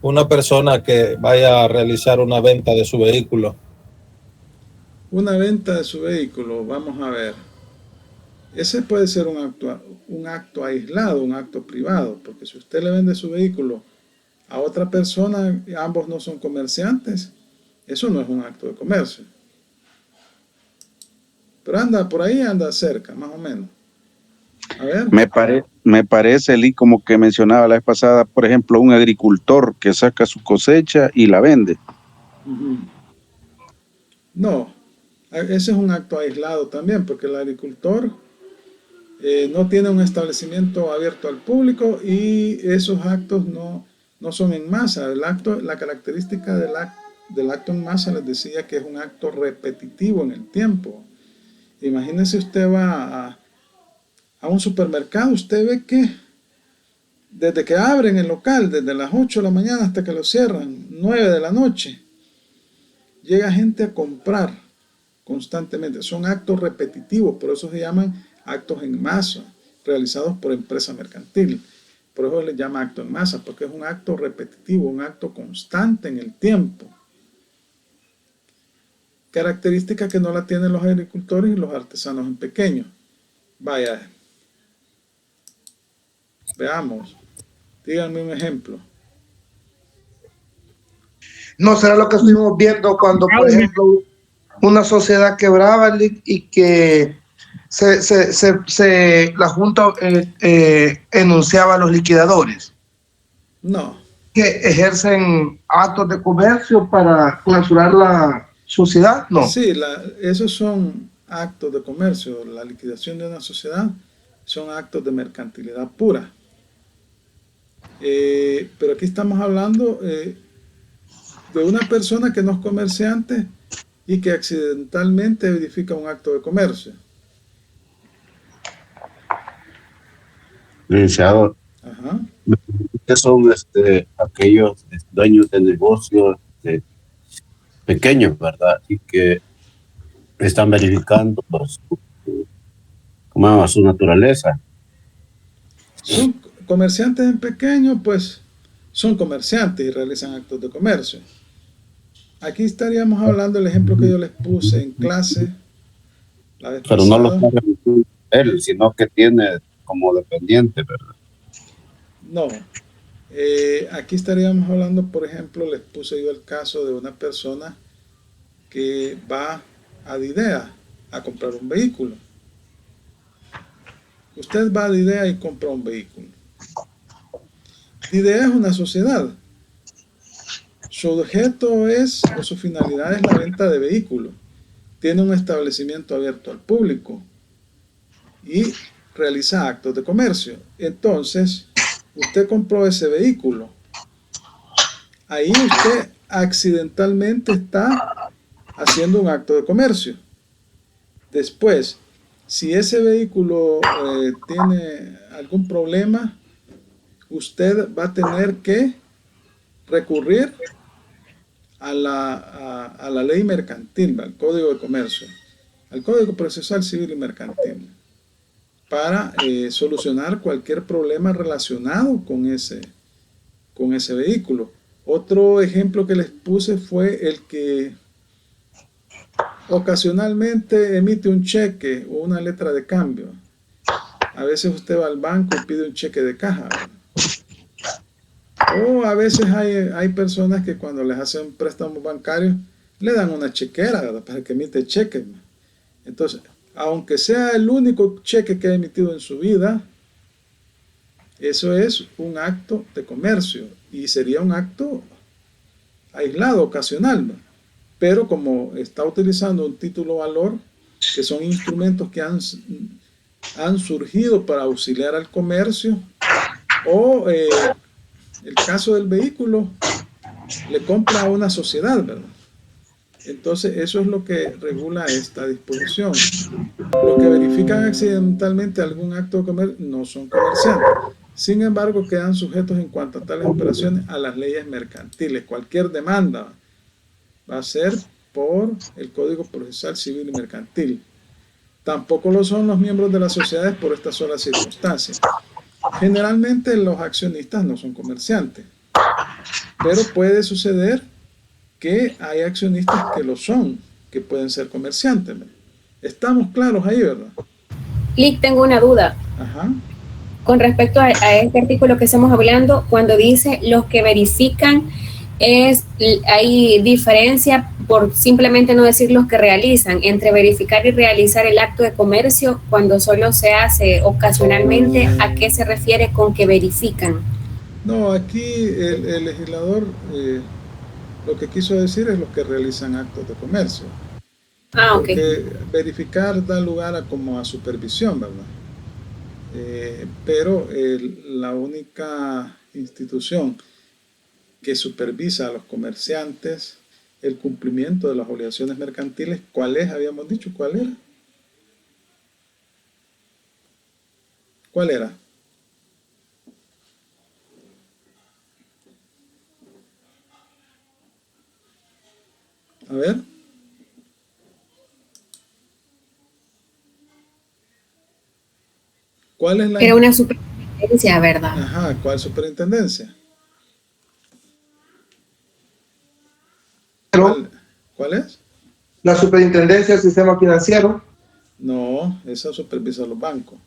Una persona que vaya a realizar una venta de su vehículo. Una venta de su vehículo, vamos a ver. Ese puede ser un acto aislado, un acto privado, porque si usted le vende su vehículo a otra persona, ambos no son comerciantes, eso no es un acto de comercio. Pero anda por ahí, anda cerca, más o menos. A ver. Me parece, Lee, como que mencionaba la vez pasada, por ejemplo, un agricultor que saca su cosecha y la vende. No, ese es un acto aislado también, porque el agricultor no tiene un establecimiento abierto al público y esos actos no son en masa. La característica del acto en masa, les decía que es un acto repetitivo en el tiempo. Imagínese, usted va a un supermercado, usted ve que desde que abren el local, desde las 8 de la mañana hasta que lo cierran, 9 de la noche, llega gente a comprar constantemente. Son actos repetitivos, por eso se llaman actos en masa, realizados por empresa mercantil. Por eso les llama acto en masa, porque es un acto repetitivo, un acto constante en el tiempo. Característica que no la tienen los agricultores y los artesanos en pequeño. Vaya, veamos, díganme un ejemplo. No será lo que estuvimos viendo cuando, por ejemplo, una sociedad quebraba y que la Junta enunciaba a los liquidadores. No. Que ejercen actos de comercio para clausurar la sociedad, no. Sí, esos son actos de comercio. La liquidación de una sociedad son actos de mercantilidad pura. Pero aquí estamos hablando de una persona que no es comerciante y que accidentalmente verifica un acto de comercio. Licenciado, Ajá. ¿qué son aquellos dueños de negocios pequeños, verdad? Y que están verificando su naturaleza. Son comerciantes en pequeño, pues son comerciantes y realizan actos de comercio. Aquí estaríamos hablando del ejemplo que yo les puse en clase la vez Pero pasada. no lo está realizando él, sino que tiene como dependiente, ¿verdad? No. Aquí estaríamos hablando, por ejemplo, les puse yo el caso de una persona que va a Didea a comprar un vehículo. Usted va a Didea y compra un vehículo. DIDEA es una sociedad. Su objeto es, o su finalidad es la venta de vehículos. Tiene un establecimiento abierto al público y realiza actos de comercio. Entonces, usted compró ese vehículo. Ahí usted accidentalmente está haciendo un acto de comercio. Después, si ese vehículo tiene algún problema, usted va a tener que recurrir a la ley mercantil, al Código de Comercio, al Código Procesal Civil y Mercantil, para solucionar cualquier problema relacionado con ese vehículo. Otro ejemplo que les puse fue el que ocasionalmente emite un cheque o una letra de cambio. A veces usted va al banco y pide un cheque de caja, ¿verdad? O a veces hay personas que cuando les hacen préstamos bancarios le dan una chequera, ¿verdad?, para que emite cheques. Entonces, aunque sea el único cheque que ha emitido en su vida, eso es un acto de comercio y sería un acto aislado, ocasional, ¿no? Pero como está utilizando un título valor, que son instrumentos que han surgido para auxiliar al comercio, o el caso del vehículo, le compra a una sociedad, ¿verdad? Entonces, eso es lo que regula esta disposición. Los que verifican accidentalmente algún acto de comercio no son comerciantes. Sin embargo, quedan sujetos en cuanto a tales operaciones a las leyes mercantiles. Cualquier demanda va a ser por el Código Procesal Civil y Mercantil. Tampoco lo son los miembros de las sociedades por esta sola circunstancia. Generalmente los accionistas no son comerciantes, pero puede suceder que hay accionistas que lo son, que pueden ser comerciantes. Estamos claros ahí, ¿verdad? Lick, tengo una duda. Ajá. Con respecto a este artículo que estamos hablando, cuando dice los que verifican, hay diferencia, por simplemente no decir los que realizan, entre verificar y realizar el acto de comercio cuando solo se hace ocasionalmente. ¿A qué se refiere con que verifican? No, aquí el legislador lo que quiso decir es los que realizan actos de comercio. Ah, ok. Porque verificar da lugar a supervisión, ¿verdad? Pero la única institución que supervisa a los comerciantes el cumplimiento de las obligaciones mercantiles, ¿cuál es? Habíamos dicho, ¿cuál era? ¿Cuál era? A ver. ¿Cuál es la? Era una superintendencia, ¿verdad? Ajá, ¿cuál superintendencia? ¿Cuál es? La Superintendencia del Sistema Financiero. No, esa supervisa los bancos.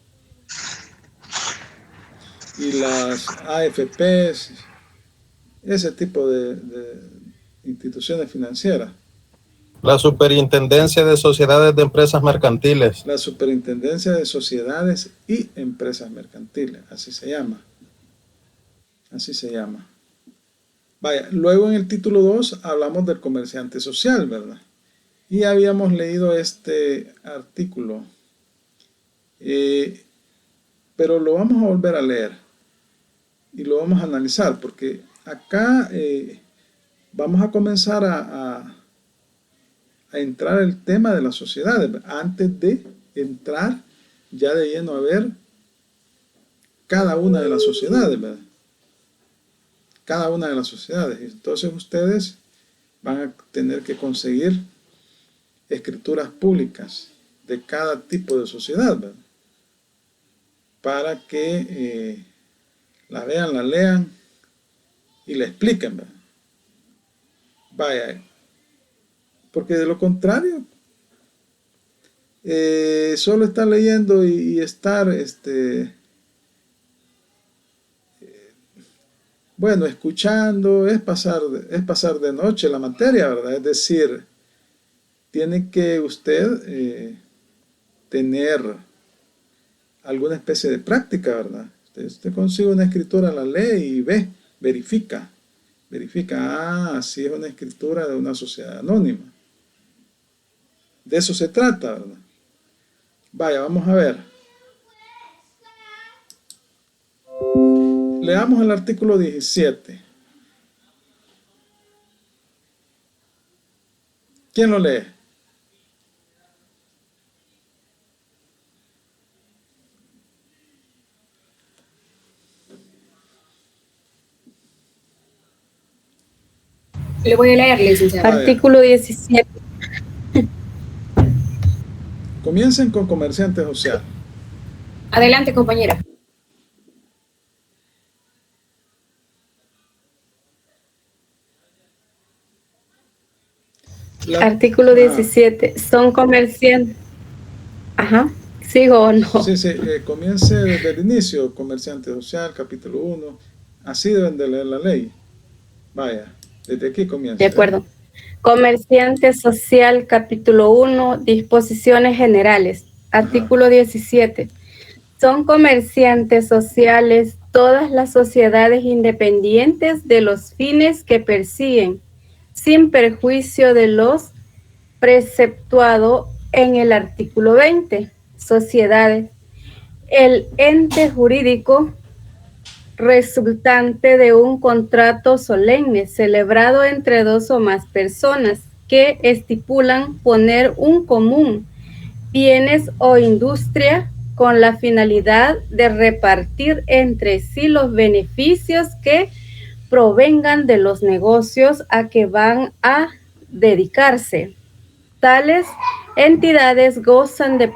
Y las AFPs, ese tipo de instituciones financieras. La Superintendencia de Sociedades de Empresas Mercantiles. La Superintendencia de Sociedades y Empresas Mercantiles, así se llama. Así se llama. Vaya, luego en el título 2 hablamos del comerciante social, ¿verdad? Y habíamos leído este artículo. Pero lo vamos a volver a leer y lo vamos a analizar, porque acá vamos a comenzar a entrar el tema de las sociedades, antes de entrar ya de lleno a ver cada una de las sociedades, ¿verdad? Cada una de las sociedades. Entonces ustedes van a tener que conseguir escrituras públicas de cada tipo de sociedad, ¿verdad?, para que la vean, la lean y la expliquen, ¿verdad? Vaya, porque de lo contrario, solo estar leyendo y estar, bueno, escuchando, es pasar de noche la materia, ¿verdad? Es decir, tiene que usted tener alguna especie de práctica, ¿verdad? Usted consigue una escritura, la lee y ve, verifica. Así es una escritura de una sociedad anónima. De eso se trata, ¿verdad? Vaya, vamos a ver. Leamos el artículo 17. ¿Quién lo lee? Le voy a leer, licenciado. Artículo 17. Comiencen con comerciante social. Adelante, compañera. Artículo 17. Son comerciantes. Ajá. ¿Sigo o no? Sí, comience desde el inicio, comerciante social, capítulo 1. Así deben de leer la ley. Vaya, desde aquí comienza. De acuerdo. Comerciante social, capítulo 1, disposiciones generales. Artículo 17. Son comerciantes sociales todas las sociedades independientes de los fines que persiguen, sin perjuicio de los preceptuado en el artículo 20. Sociedades. El ente jurídico resultante de un contrato solemne celebrado entre dos o más personas que estipulan poner un común bienes o industria con la finalidad de repartir entre sí los beneficios que provengan de los negocios a que van a dedicarse. Tales entidades gozan de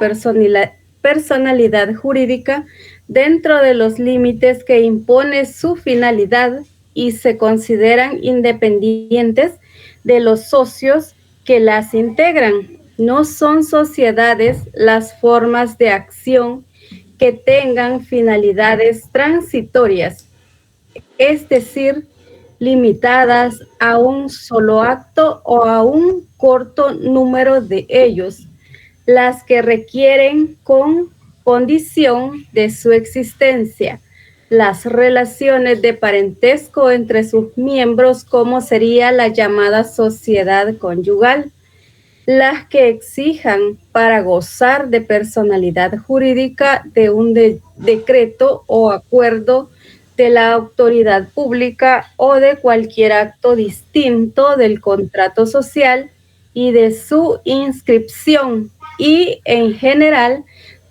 personalidad jurídica dentro de los límites que impone su finalidad y se consideran independientes de los socios que las integran. No son sociedades las formas de acción que tengan finalidades transitorias, es decir, limitadas a un solo acto o a un corto número de ellos, las que requieren con condición de su existencia las relaciones de parentesco entre sus miembros, como sería la llamada sociedad conyugal, las que exijan para gozar de personalidad jurídica de un decreto o acuerdo de la autoridad pública o de cualquier acto distinto del contrato social y de su inscripción, y en general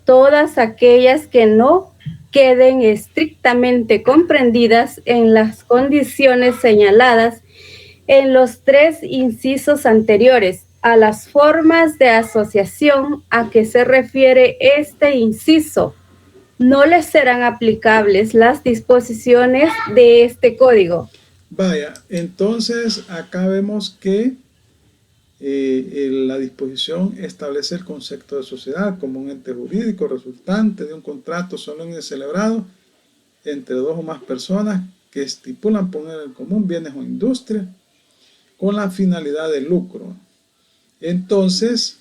todas aquellas que no queden estrictamente comprendidas en las condiciones señaladas en los 3 incisos anteriores a las formas de asociación a que se refiere este inciso. No les serán aplicables las disposiciones de este código. Vaya, entonces acá vemos que la disposición establece el concepto de sociedad como un ente jurídico resultante de un contrato solemne celebrado entre 2 o más personas que estipulan poner en común bienes o industria con la finalidad de lucro. Entonces,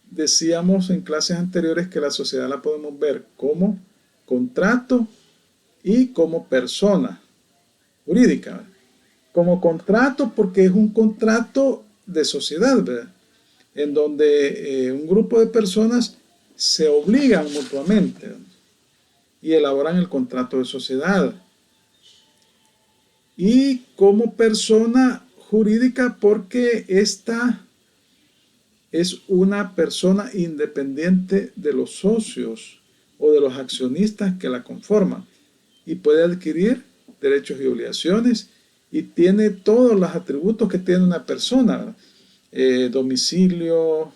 decíamos en clases anteriores que la sociedad la podemos ver como contrato y como persona jurídica. Como contrato porque es un contrato de sociedad, ¿verdad? En donde un grupo de personas se obligan mutuamente, ¿verdad? Y elaboran el contrato de sociedad. Y como persona jurídica porque esta es una persona independiente de los socios o de los accionistas que la conforman y puede adquirir derechos y obligaciones y tiene todos los atributos que tiene una persona, domicilio,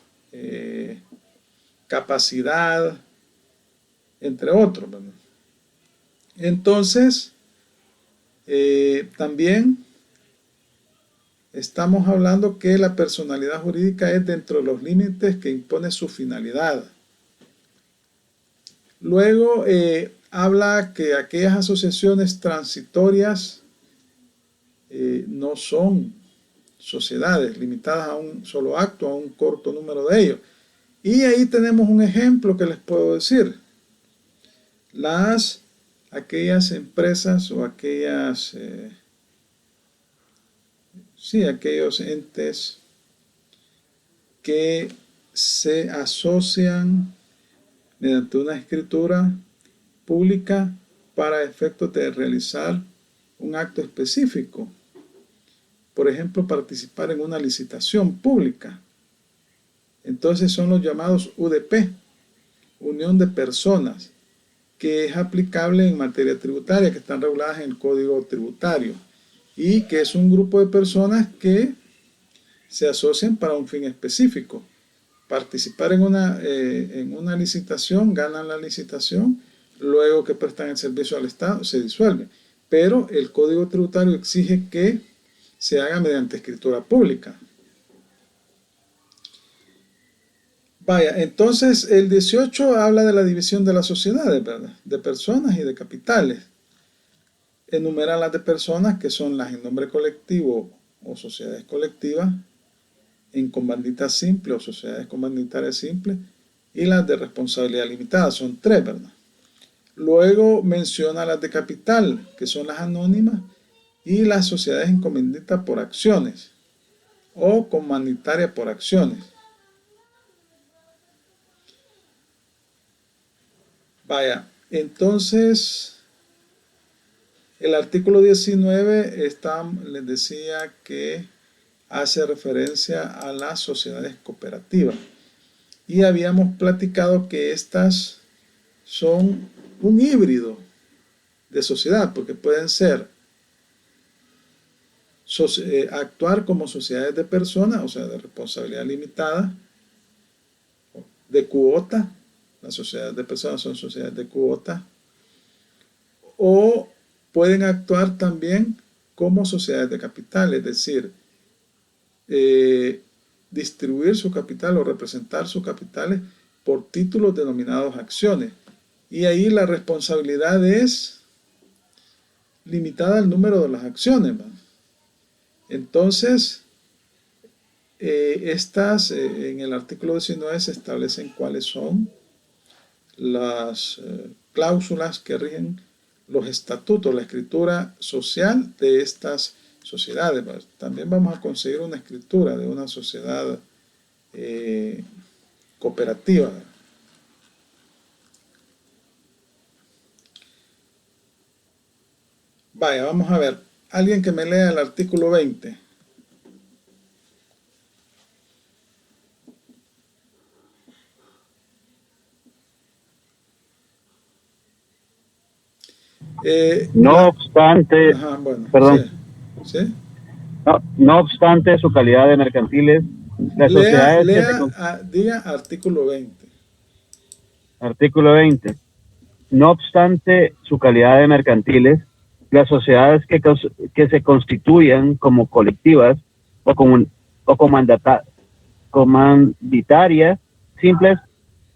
capacidad, entre otros, ¿verdad? Entonces, también estamos hablando que la personalidad jurídica es dentro de los límites que impone su finalidad. Luego habla que aquellas asociaciones transitorias no son sociedades limitadas a un solo acto, a un corto número de ellos. Y ahí tenemos un ejemplo que les puedo decir. Las aquellas empresas o aquellos entes que se asocian mediante una escritura pública para efectos de realizar un acto específico. Por ejemplo, participar en una licitación pública. Entonces son los llamados UDP, Unión de Personas, que es aplicable en materia tributaria, que están reguladas en el Código Tributario, y que es un grupo de personas que se asocian para un fin específico. Participar en una licitación, ganan la licitación, luego que prestan el servicio al Estado, se disuelven. Pero el Código Tributario exige que se haga mediante escritura pública. Vaya, entonces el 18 habla de la división de las sociedades, ¿verdad? De personas y de capitales. Enumera las de personas, que son las en nombre colectivo o sociedades colectivas, en comandita simple o sociedades comanditarias simples, y las de responsabilidad limitada, son 3, ¿verdad? Luego menciona las de capital, que son las anónimas, y las sociedades en comandita por acciones o comanditaria por acciones. Vaya, entonces el artículo 19 les decía que hace referencia a las sociedades cooperativas. Y habíamos platicado que estas son un híbrido de sociedad, porque pueden ser actuar como sociedades de personas, o sea, de responsabilidad limitada, de cuota. Las sociedades de personas son sociedades de cuota, o pueden actuar también como sociedades de capital, es decir, distribuir su capital o representar sus capitales por títulos denominados acciones. Y ahí la responsabilidad es limitada al número de las acciones, ¿verdad? Entonces, en el artículo 19 se establecen cuáles son las cláusulas que rigen los estatutos, la escritura social de estas sociedades. También vamos a conseguir una escritura de una sociedad cooperativa. Vaya, vamos a ver. Alguien que me lea el artículo 20. No obstante, bueno, perdón, ¿sí? no obstante su calidad de mercantiles, las sociedades diga artículo 20. Artículo 20. No obstante su calidad de mercantiles, las sociedades que se constituyan como colectivas o comanditarias simples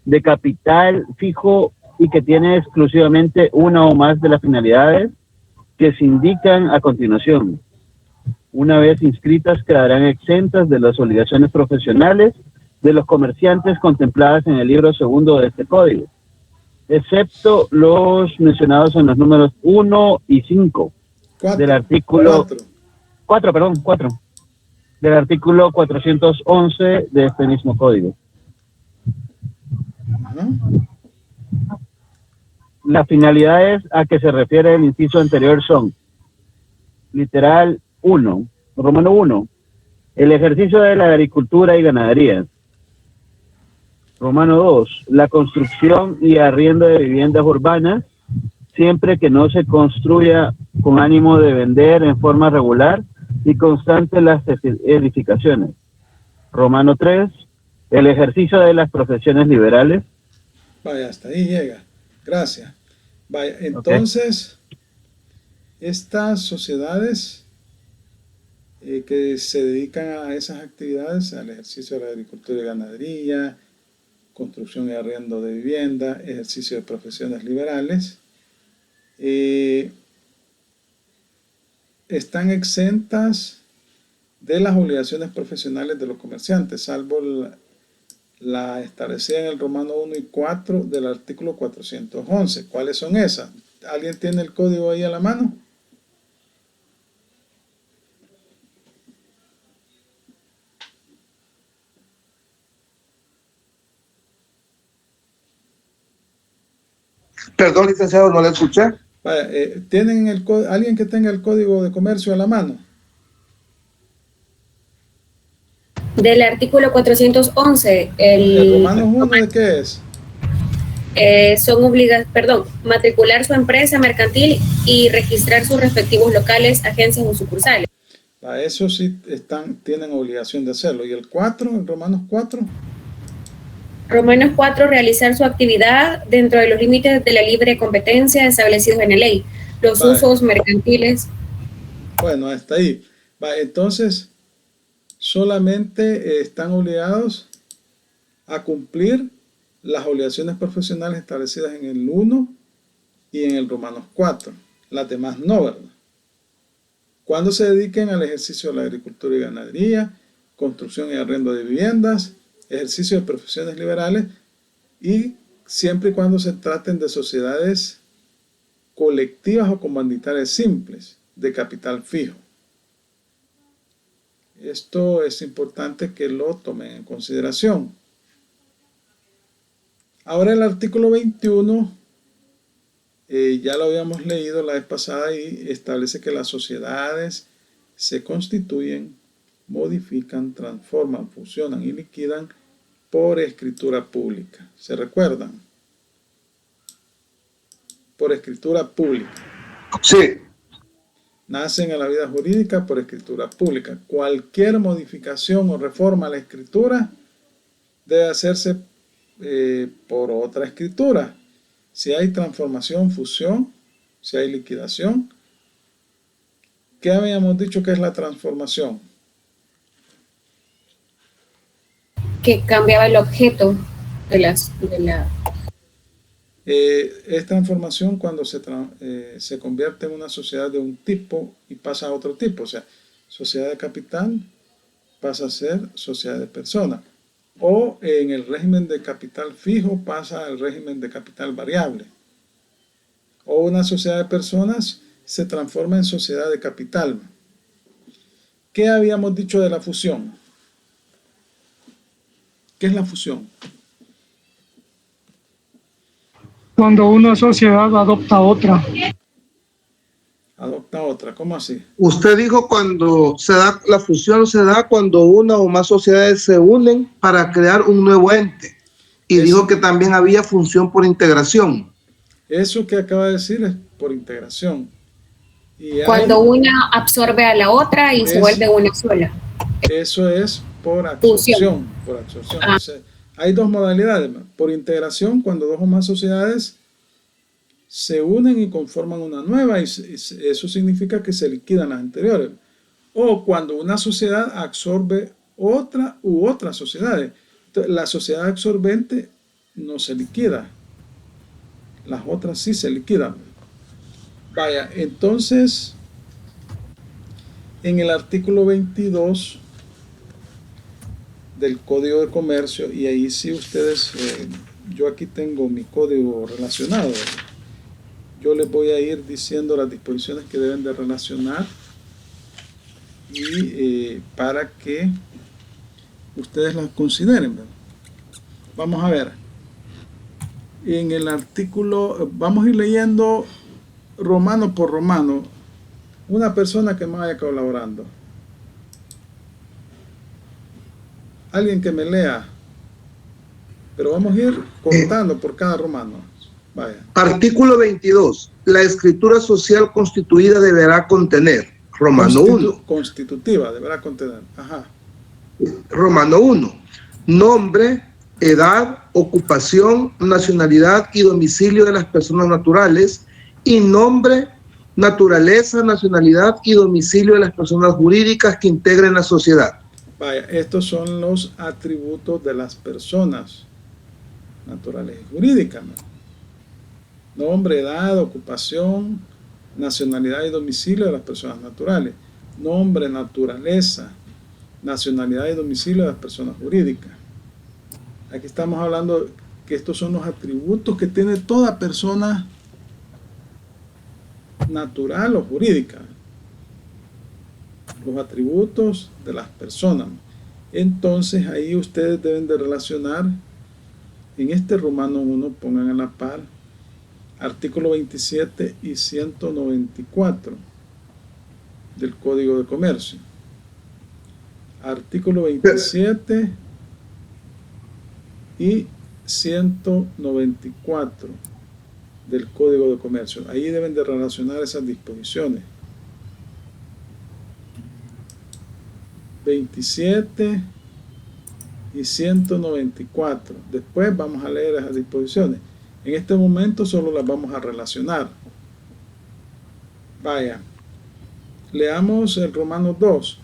de capital fijo y que tiene exclusivamente una o más de las finalidades que se indican a continuación. Una vez inscritas, quedarán exentas de las obligaciones profesionales de los comerciantes contempladas en el libro segundo de este código, excepto los mencionados en los números 1 y 5 del artículo 4, del artículo 411 de este mismo código. Las finalidades a que se refiere el inciso anterior son: literal 1, Romano 1, el ejercicio de la agricultura y ganadería. Romano 2, la construcción y arriendo de viviendas urbanas, siempre que no se construya con ánimo de vender en forma regular y constante las edificaciones. Romano 3, el ejercicio de las profesiones liberales. Vaya, hasta ahí llega. Gracias. Vaya, entonces, estas sociedades que se dedican a esas actividades, al ejercicio de la agricultura y ganadería, construcción y arriendo de vivienda, ejercicio de profesiones liberales, están exentas de las obligaciones profesionales de los comerciantes, salvo la establecida en el Romano 1 y 4 del artículo 411. ¿Cuáles son esas? ¿Alguien tiene el código ahí a la mano? Perdón, licenciado, no le escuché. Vaya, ¿tienen alguien que tenga el código de comercio a la mano? Del artículo 411, ¿El Romanos 1 de qué es? matricular su empresa mercantil y registrar sus respectivos locales, agencias o sucursales. Para eso sí tienen obligación de hacerlo. ¿Y el 4, el Romanos 4? Romanos 4, realizar su actividad dentro de los límites de la libre competencia establecidos en la ley. Los usos mercantiles. Bueno, hasta ahí. Entonces, solamente están obligados a cumplir las obligaciones profesionales establecidas en el 1 y en el Romanos 4. Las demás no, ¿verdad? Cuando se dediquen al ejercicio de la agricultura y ganadería, construcción y arrendo de viviendas, ejercicio de profesiones liberales, y siempre y cuando se traten de sociedades colectivas o comanditarias simples de capital fijo. Esto es importante que lo tomen en consideración. Ahora el artículo 21, ya lo habíamos leído la vez pasada, y establece que las sociedades se constituyen, modifican, transforman, fusionan y liquidan por escritura pública. ¿Se recuerdan? Por escritura pública. Sí. Nacen a la vida jurídica por escritura pública. Cualquier modificación o reforma a la escritura debe hacerse por otra escritura. Si hay transformación, fusión, si hay liquidación. ¿Qué habíamos dicho que es la transformación? Que cambiaba el objeto de la... Es transformación cuando se convierte en una sociedad de un tipo y pasa a otro tipo. O sea, sociedad de capital pasa a ser sociedad de personas. O en el régimen de capital fijo pasa al régimen de capital variable. O una sociedad de personas se transforma en sociedad de capital. ¿Qué habíamos dicho de la fusión? ¿Qué es la fusión? Cuando una sociedad adopta otra. Adopta otra, ¿cómo así? Usted dijo cuando se da la fusión, se da cuando una o más sociedades se unen para crear un nuevo ente. Y dijo que también había función por integración. Eso que acaba de decir es por integración. Y cuando una absorbe a la otra y se vuelve una sola. Eso es por absorción. Por absorción. O sea, hay dos modalidades. Por integración, cuando dos o más sociedades se unen y conforman una nueva, y eso significa que se liquidan las anteriores. O cuando una sociedad absorbe otra u otras sociedades. Entonces, la sociedad absorbente no se liquida. Las otras sí se liquidan. Vaya, entonces, en el artículo 22 del Código de Comercio, y ahí sí ustedes, yo aquí tengo mi código relacionado. Yo les voy a ir diciendo las disposiciones que deben de relacionar y para que ustedes las consideren, ¿verdad? Vamos a ver. En el artículo, vamos a ir leyendo romano por romano. Una persona que me vaya colaborando. Alguien que me lea. Pero vamos a ir contando por cada romano. Vaya. Artículo 22. La escritura social constituida deberá contener. Romano 1. Constitutiva deberá contener. Ajá. Romano 1. Nombre, edad, ocupación, nacionalidad y domicilio de las personas naturales, y nombre, naturaleza, nacionalidad y domicilio de las personas jurídicas que integren la sociedad. Vaya, estos son los atributos de las personas naturales y jurídicas, ¿no? Nombre, edad, ocupación, nacionalidad y domicilio de las personas naturales. Nombre, naturaleza, nacionalidad y domicilio de las personas jurídicas. Aquí estamos hablando que estos son los atributos que tiene toda persona natural o jurídica. Los atributos de las personas. Entonces ahí ustedes deben de relacionar en este Romano 1, pongan a la par artículo 27 y 194 del Código de Comercio. Artículo 27 y 194 del Código de Comercio. Ahí deben de relacionar esas disposiciones. 27 y 194. Después vamos a leer esas disposiciones. En este momento solo las vamos a relacionar. Vaya. Leamos el Romano 2.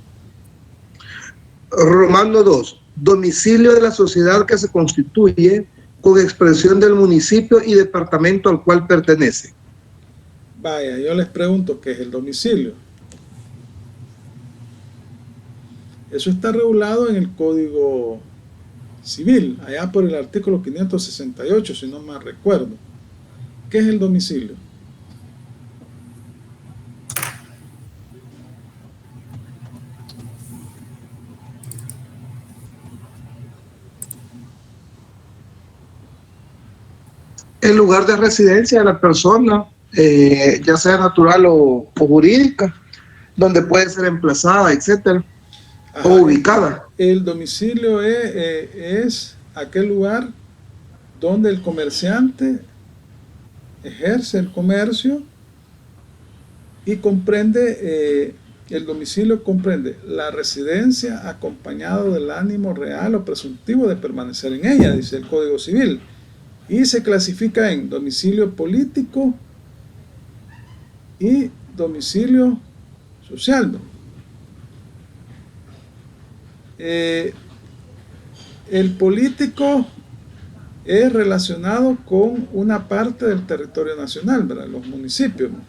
Romano 2. Domicilio de la sociedad que se constituye con expresión del municipio y departamento al cual pertenece. Vaya, yo les pregunto, ¿qué es el domicilio? Eso está regulado en el Código Civil, allá por el artículo 568, si no mal recuerdo. ¿Qué es el domicilio? El lugar de residencia de la persona, ya sea natural o jurídica, donde puede ser emplazada, etcétera, o ubicada. El domicilio es aquel lugar donde el comerciante ejerce el comercio y comprende, el domicilio comprende la residencia acompañado del ánimo real o presuntivo de permanecer en ella, dice el Código Civil. Y se clasifica en domicilio político y domicilio social, ¿no? El político es relacionado con una parte del territorio nacional, ¿verdad? Los municipios, ¿no?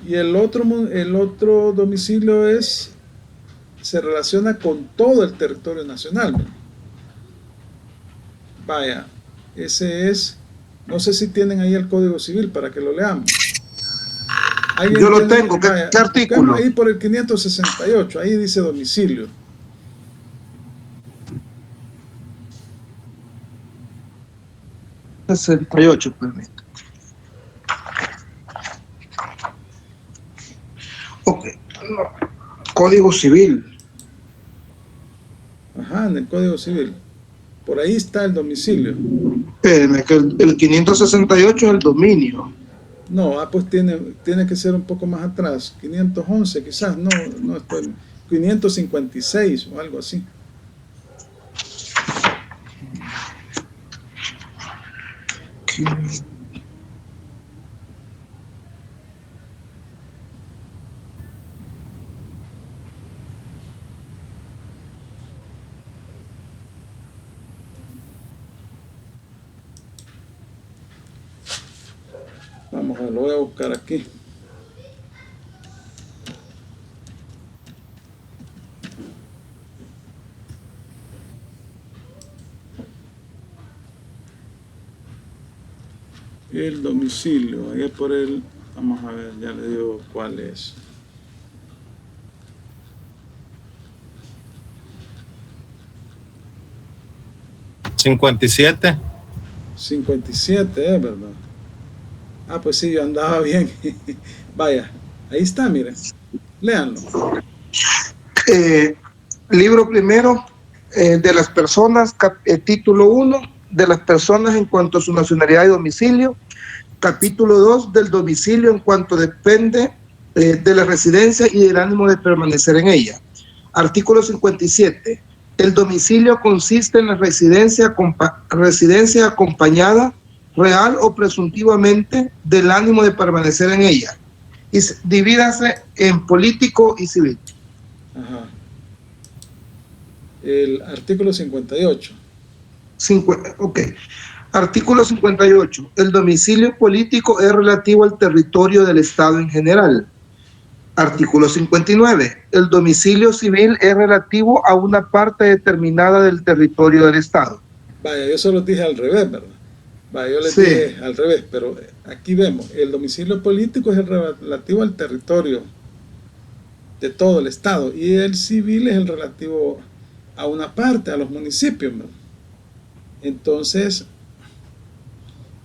Y el otro domicilio se relaciona con todo el territorio nacional, ¿verdad? Vaya, ese es, no sé si tienen ahí el Código Civil para que lo leamos. Yo lo tengo, ¿qué artículo? Ahí por el 568, ahí dice domicilio. Permite. Ok. Código Civil. Ajá, en el Código Civil. Por ahí está el domicilio. Espérenme, que el 568 es el dominio. No, pues tiene que ser un poco más atrás. 511 quizás, no estoy. 556 o algo así. Vamos a ver, lo voy a buscar aquí. El domicilio, ahí por el, vamos a ver, ya le digo cuál es. ¿57? 57, ¿verdad? Ah, pues sí, yo andaba bien. Vaya, ahí está, miren. Léanlo. Libro primero de las personas, título 1, de las personas en cuanto a su nacionalidad y domicilio. Capítulo 2, del domicilio en cuanto depende de la residencia y del ánimo de permanecer en ella. Artículo 57. El domicilio consiste en la residencia acompañada real o presuntivamente del ánimo de permanecer en ella. Y divídase en político y civil. Ajá. El artículo 58. Ok. Artículo 58. El domicilio político es relativo al territorio del Estado en general. Artículo 59. El domicilio civil es relativo a una parte determinada del territorio del Estado. Vaya, yo se lo dije al revés, ¿verdad? Va, yo les Sí. dije al revés, pero aquí vemos, el domicilio político es el relativo al territorio de todo el estado y el civil es el relativo a una parte, a los municipios, ¿no? Entonces,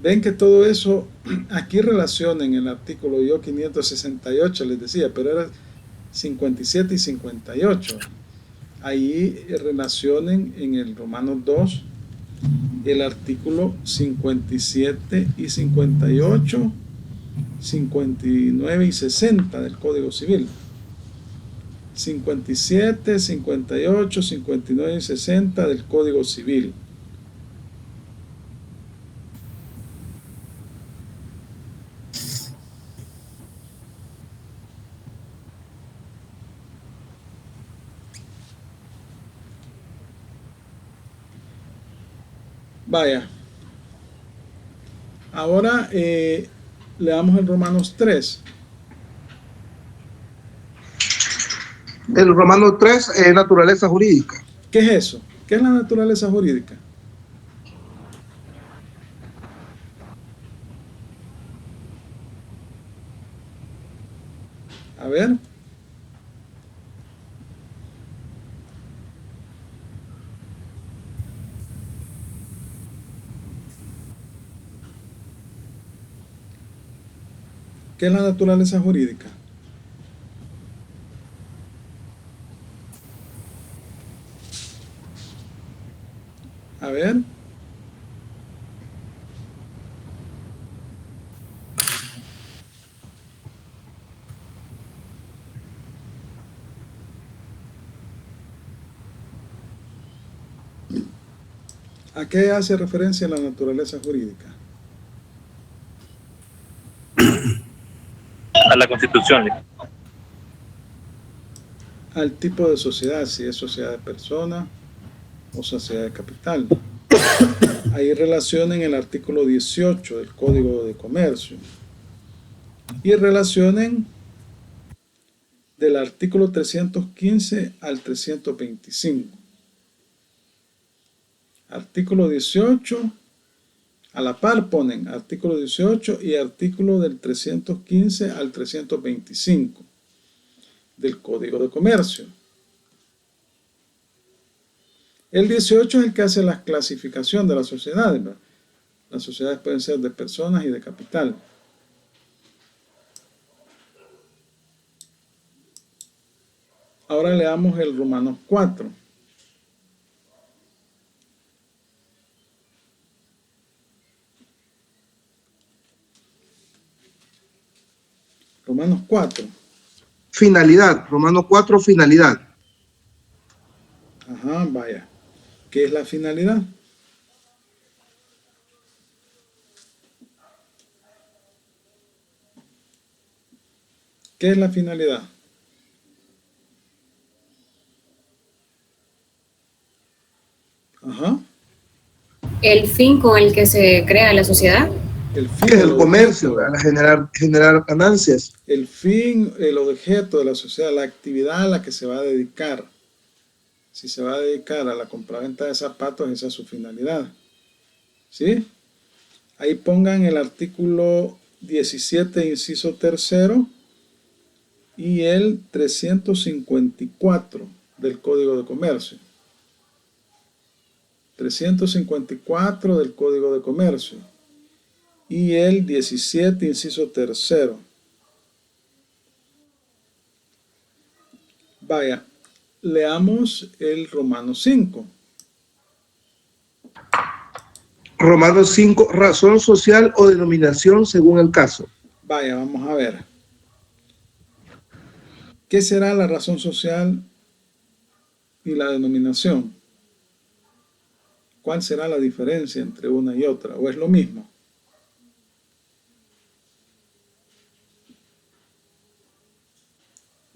ven que todo eso, aquí relaciona en el artículo yo 568 les decía, pero era 57 y 58. Ahí relacionen en el Romanos 2 el artículo 57 y 58, 59 y 60 del Código Civil. 57, 58, 59 y 60 del Código Civil. Vaya. Ahora leamos el Romanos 3. El Romano 3, naturaleza jurídica. ¿Qué es eso? ¿Qué es la naturaleza jurídica? A ver. ¿Qué es la naturaleza jurídica? A ver. ¿A qué hace referencia la naturaleza jurídica? A la Constitución. Al tipo de sociedad, si es sociedad de personas o sociedad de capital. Ahí relacionen el artículo 18 del Código de Comercio y relacionen del artículo 315 al 325. Artículo 18, a la par ponen artículo 18 y artículo del 315 al 325 del Código de Comercio. El 18 es el que hace la clasificación de las sociedades, ¿verdad? Las sociedades pueden ser de personas y de capital. Ahora leamos el Romanos 4. Romanos 4. Finalidad. Romano 4, finalidad. Ajá, vaya. ¿Qué es la finalidad? ¿Qué es la finalidad? Ajá. El fin con el que se crea la sociedad. El fin, ¿Qué es el comercio? Generar ganancias. El fin, el objeto de la sociedad, la actividad a la que se va a dedicar. Si se va a dedicar a la compraventa de zapatos, esa es su finalidad. ¿Sí? Ahí pongan el artículo 17, inciso tercero, y el 354 del Código de Comercio. 354 del Código de Comercio. Y el 17, inciso tercero. Vaya, leamos el Romano 5. Romano 5, razón social o denominación según el caso. Vaya, vamos a ver. ¿Qué será la razón social y la denominación? ¿Cuál será la diferencia entre una y otra? ¿O es lo mismo?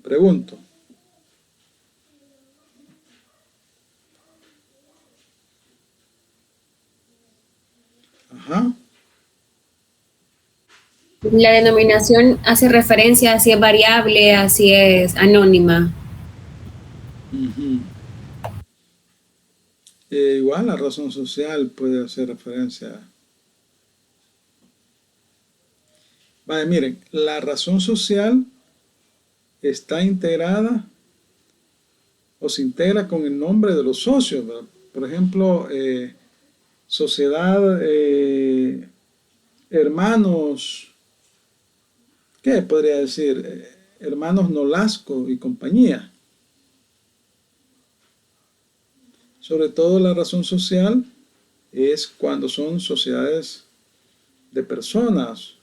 Pregunto. Ajá. La denominación hace referencia a si es variable, a si es anónima. Uh-huh. Igual la razón social puede hacer referencia Vale, miren, la razón social está integrada o se integra con el nombre de los socios, ¿verdad? Por ejemplo, sociedad, hermanos, ¿qué podría decir? Hermanos Nolasco y compañía. Sobre todo la razón social es cuando son sociedades de personas.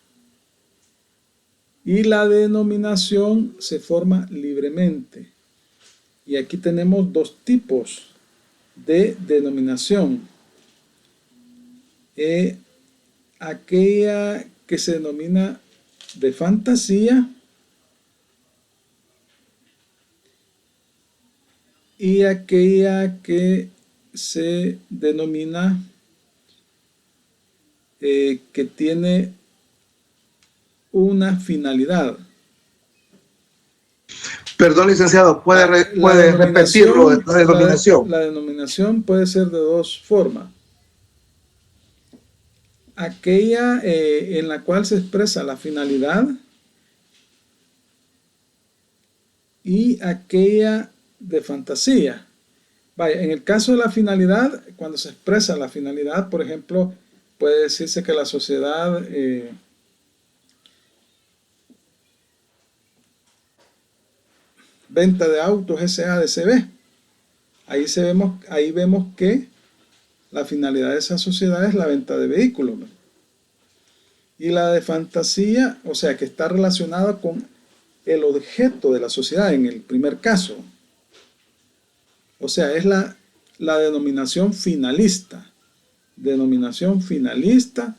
Y la denominación se forma libremente. Y aquí tenemos dos tipos de denominación. Aquella que se denomina de fantasía y aquella que se denomina que tiene una finalidad. Perdón, licenciado, ¿puede repetirlo de la denominación? La denominación puede ser de dos formas. Aquella en la cual se expresa la finalidad y aquella de fantasía. Vaya, en el caso de la finalidad, cuando se expresa la finalidad, por ejemplo, puede decirse que la sociedad venta de autos SADCB. Ahí vemos que la finalidad de esa sociedad es la venta de vehículos, ¿no? Y la de fantasía, o sea, que está relacionada con el objeto de la sociedad en el primer caso. O sea, es la denominación finalista. Denominación finalista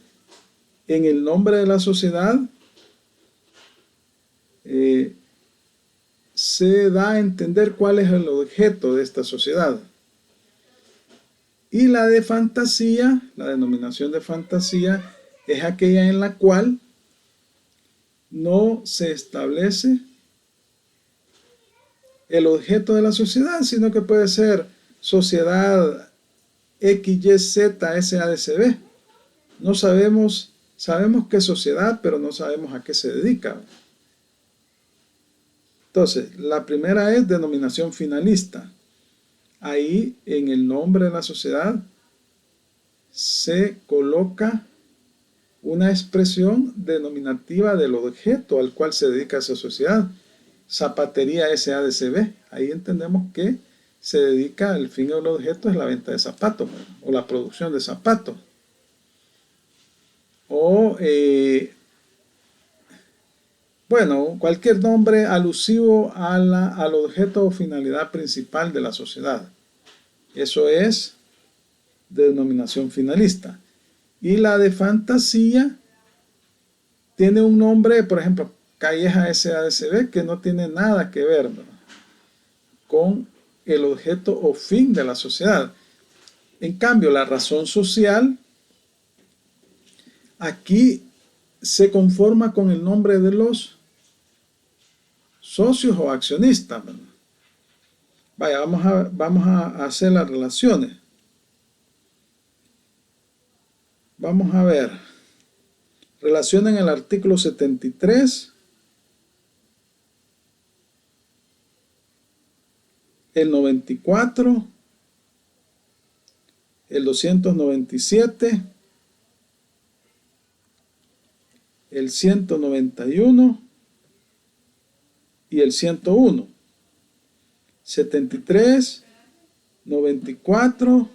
en el nombre de la sociedad se da a entender cuál es el objeto de esta sociedad. Y la de fantasía, la denominación de fantasía, es aquella en la cual no se establece el objeto de la sociedad, sino que puede ser sociedad XYZ SADCB. No sabemos qué sociedad, pero no sabemos a qué se dedica. Entonces, la primera es denominación finalista. Ahí, en el nombre de la sociedad, se coloca una expresión denominativa del objeto al cual se dedica esa sociedad. Zapatería SADCB. Ahí entendemos que se dedica, el fin del objeto es la venta de zapatos, o la producción de zapatos. O, bueno, cualquier nombre alusivo al objeto o finalidad principal de la sociedad. Eso es denominación finalista. Y la de fantasía tiene un nombre, por ejemplo, Calleja SADCB, que no tiene nada que ver, ¿no?, con el objeto o fin de la sociedad. En cambio, la razón social aquí se conforma con el nombre de los socios o accionistas, ¿no? Vaya, vamos a hacer las relaciones. Vamos a ver. Relacionen el artículo 73, el 94, el 297, el 191 y el 101. 73, 94,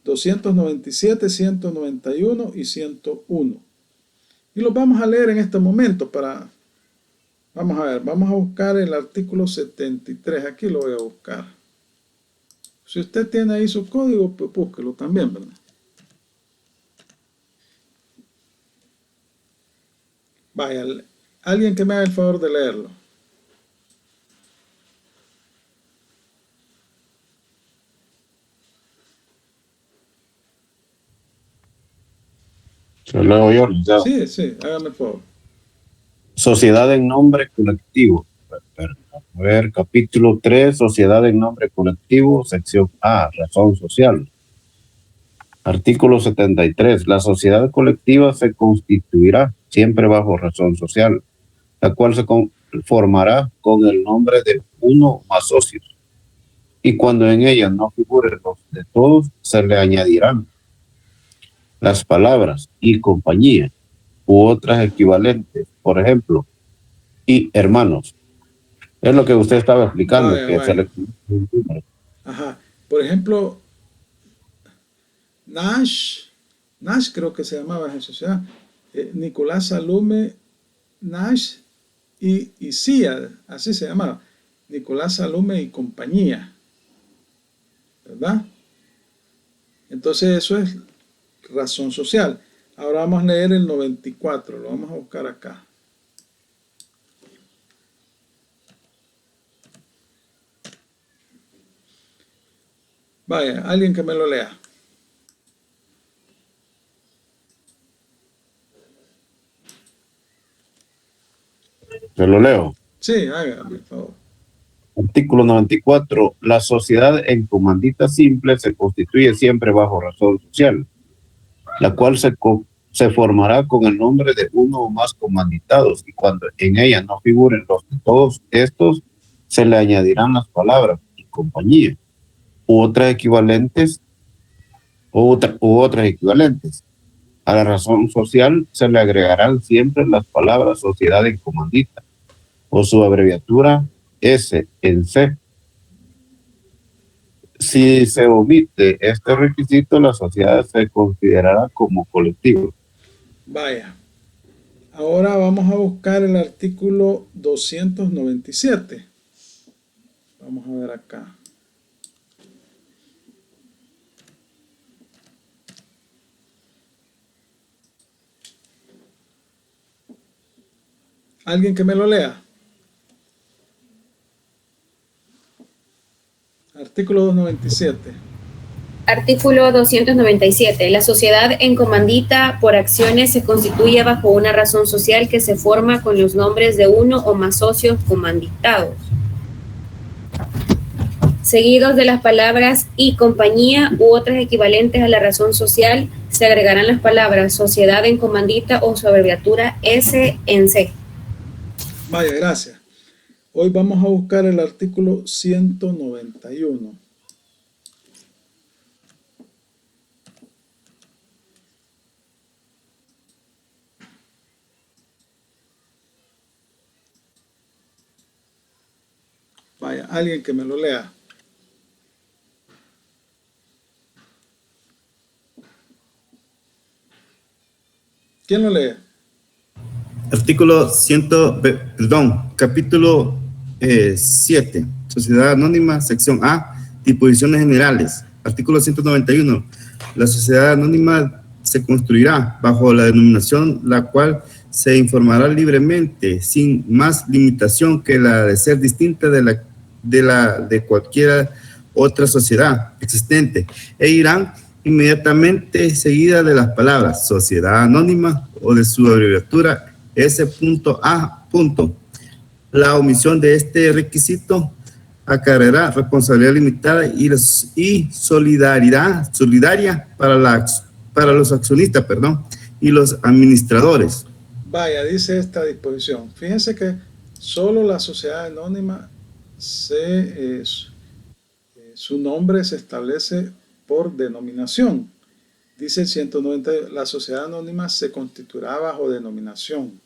297, 191 y 101. Y los vamos a leer en este momento para... Vamos a ver, vamos a buscar el artículo 73. Aquí lo voy a buscar. Si usted tiene ahí su código, pues búsquelo también, ¿verdad? Vaya, alguien que me haga el favor de leerlo. Lo leo yo, licenciado. Sí, hágame el favor. Sociedad en nombre colectivo. A ver, capítulo 3, sociedad en nombre colectivo, sección A, razón social. Artículo 73. La sociedad colectiva se constituirá siempre bajo razón social, la cual se conformará con el nombre de uno o más socios. Y cuando en ella no figuren los de todos, se le añadirán las palabras y compañía u otras equivalentes, por ejemplo, y hermanos. Es lo que usted estaba explicando, Vaya, que vaya. se le... Ajá. Por ejemplo, Nash creo que se llamaba esa sociedad, Nicolás Salume Nash y Cia, así se llamaba, Nicolás Salume y compañía, ¿verdad? Entonces eso es razón social. Ahora vamos a leer el 94, lo vamos a buscar acá. Vaya, alguien que me lo lea. Se lo leo. Sí, hágame, por favor. Artículo 94. La sociedad en comandita simple se constituye siempre bajo razón social, la cual se formará con el nombre de uno o más comanditados, y cuando en ella no figuren los de todos estos, se le añadirán las palabras y compañía u otras equivalentes. A la razón social se le agregarán siempre las palabras sociedad en comandita o su abreviatura S en C. Si se omite este requisito, la sociedad se considerará como colectivo. Vaya. Ahora vamos a buscar el artículo 297. Vamos a ver acá. ¿Alguien que me lo lea? Artículo 297. Artículo 297. La sociedad en comandita por acciones se constituye bajo una razón social que se forma con los nombres de uno o más socios comanditados, seguidos de las palabras y compañía u otras equivalentes a la razón social, se agregarán las palabras sociedad en comandita o su abreviatura S en C. Vaya, gracias. Hoy vamos a buscar el artículo 191. Vaya, alguien que me lo lea. ¿Quién lo lee? Capítulo 7, Sociedad Anónima, sección A, disposiciones generales. Artículo 191. La sociedad anónima se construirá bajo la denominación la cual se informará libremente, sin más limitación que la de ser distinta de cualquier otra sociedad existente, e irán inmediatamente seguida de las palabras sociedad anónima o de su abreviatura S.A. La omisión de este requisito acarreará responsabilidad limitada y solidaria para los accionistas, y los administradores. Vaya, dice esta disposición. Fíjense que solo la sociedad anónima su nombre se establece por denominación. Dice el 190, la sociedad anónima se constituirá bajo denominación,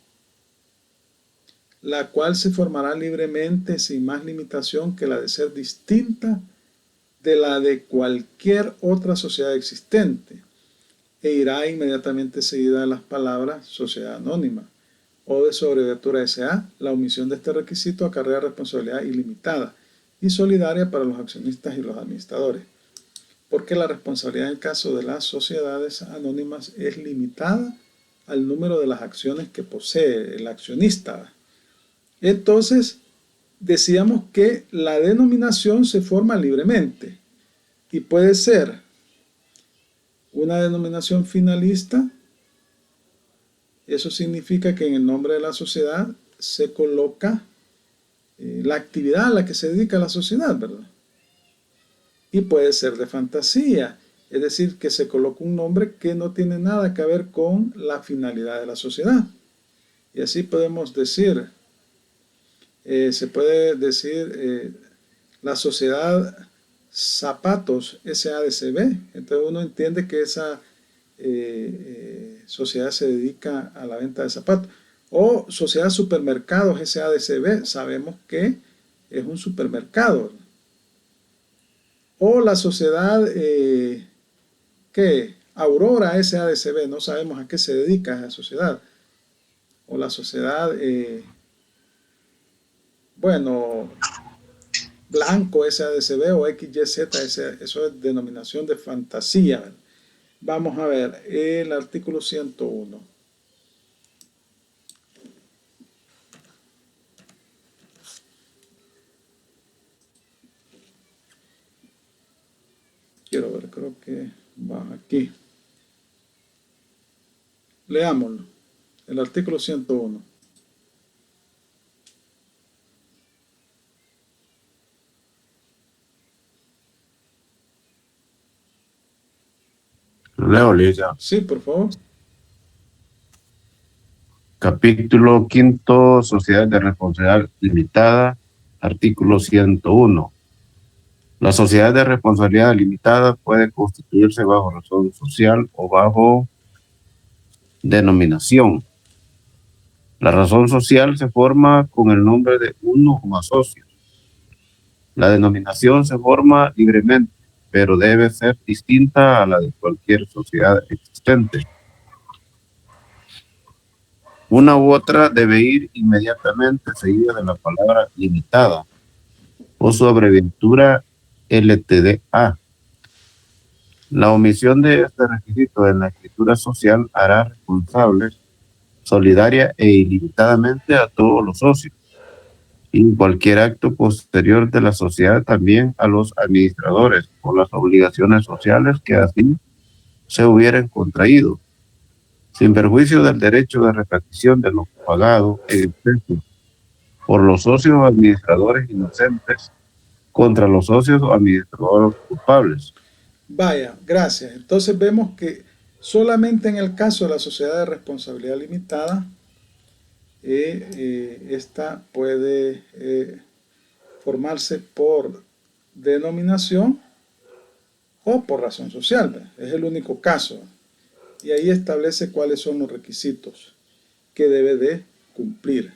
la cual se formará libremente sin más limitación que la de ser distinta de la de cualquier otra sociedad existente, e irá inmediatamente seguida de las palabras sociedad anónima o de su abreviatura S.A. La omisión de este requisito acarrea responsabilidad ilimitada y solidaria para los accionistas y los administradores, porque la responsabilidad en el caso de las sociedades anónimas es limitada al número de las acciones que posee el accionista. Entonces, decíamos que la denominación se forma libremente y puede ser una denominación finalista. Eso significa que en el nombre de la sociedad se coloca la actividad a la que se dedica la sociedad, ¿verdad? Y puede ser de fantasía, es decir, que se coloca un nombre que no tiene nada que ver con la finalidad de la sociedad. Y así podemos decir, se puede decir la sociedad Zapatos SADCB. Entonces uno entiende que esa sociedad se dedica a la venta de zapatos. O Sociedad Supermercados SADCB, sabemos que es un supermercado. O la sociedad ¿qué? Aurora SADCB, no sabemos a qué se dedica esa sociedad. O la sociedad bueno, Blanco SADCB o XYZ, eso es denominación de fantasía. Vamos a ver el artículo 101. Quiero ver, creo que va aquí. Leámoslo. El artículo 101. Leo, Lisa. Sí, por favor. Capítulo 5, Sociedad de Responsabilidad Limitada, artículo 101. La sociedad de responsabilidad limitada puede constituirse bajo razón social o bajo denominación. La razón social se forma con el nombre de uno o más socios. La denominación se forma libremente, pero debe ser distinta a la de cualquier sociedad existente. Una u otra debe ir inmediatamente seguida de la palabra limitada o su abreviatura LTDA. La omisión de este requisito en la escritura social hará responsables solidaria e ilimitadamente a todos los socios y en cualquier acto posterior de la sociedad, también a los administradores por las obligaciones sociales que así se hubieran contraído, sin perjuicio del derecho de repartición de lo pagado en exceso por los socios o administradores inocentes contra los socios o administradores culpables. Vaya, gracias. Entonces vemos que solamente en el caso de la sociedad de responsabilidad limitada, esta puede formarse por denominación o por razón social, ¿verdad? Es el único caso. Y ahí establece cuáles son los requisitos que debe de cumplir.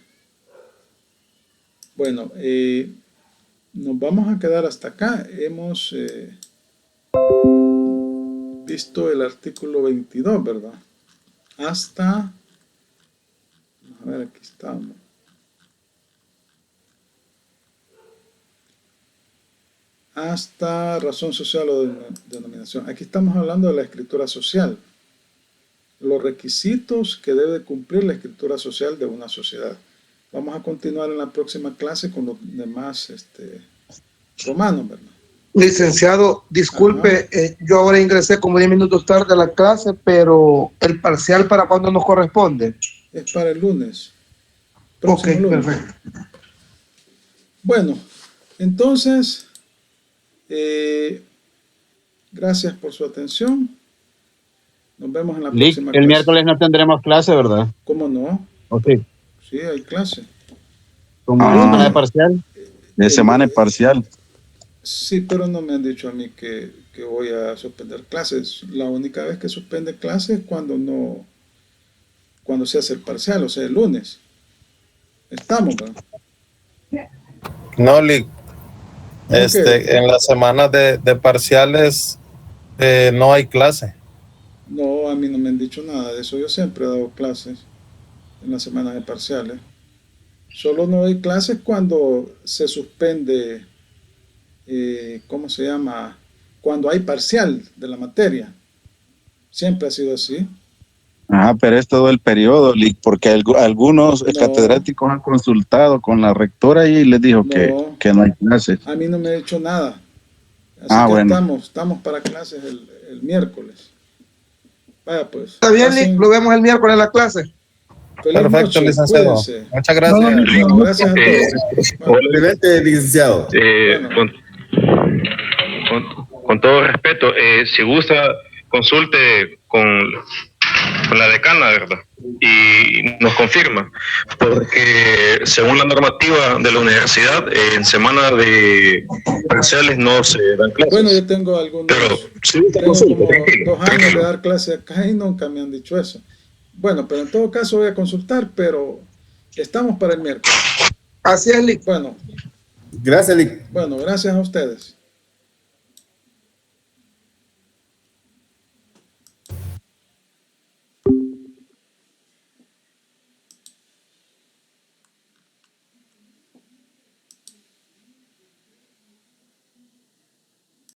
Bueno, nos vamos a quedar hasta acá. Hemos visto el artículo 22, ¿verdad? Hasta, a ver, aquí estamos. Hasta razón social o denominación. Aquí estamos hablando de la escritura social. Los requisitos que debe cumplir la escritura social de una sociedad. Vamos a continuar en la próxima clase con los demás romanos, ¿verdad? Licenciado, disculpe, yo ahora ingresé como 10 minutos tarde a la clase, pero ¿el parcial para cuándo nos corresponde? Es para el lunes. Ok, lunes. perfecto. Bueno, entonces, gracias por su atención. Nos vemos en la próxima clase. El miércoles no tendremos clase, ¿verdad? ¿Cómo no? ¿O sí? Sí, hay clase. ¿Como semana de parcial? De semana de parcial. Sí, pero no me han dicho a mí que voy a suspender clases. La única vez que suspende clases es cuando se hace el parcial, o sea, el lunes. Estamos, ¿verdad? No, Lick. En las semanas de parciales no hay clase. No, a mí no me han dicho nada de eso. Yo siempre he dado clases en las semanas de parciales. Solo no doy clases cuando se suspende, ¿cómo se llama? Cuando hay parcial de la materia. Siempre ha sido así. Ah, pero es todo el periodo, Lick, porque algunos catedráticos han consultado con la rectora y les dijo que no hay clases. A mí no me ha dicho nada. Así que bueno. estamos para clases el miércoles. Vaya pues. Está bien, Lick, lo vemos el miércoles en la clase. Feliz Perfecto, noche, licenciado. cuídense. Muchas gracias. Gracias a todos. Obviamente, licenciado. Con todo respeto, si gusta, consulte con la decana, ¿verdad? Y nos confirma, porque según la normativa de la universidad, en semana de parciales no se dan clases. Bueno, yo tengo algunos, pero sí, tengo como 2 años de dar clases acá y nunca me han dicho eso. Bueno, pero en todo caso voy a consultar, pero estamos para el miércoles. Así es, Lick. Bueno. Gracias, Lick. Bueno, gracias a ustedes.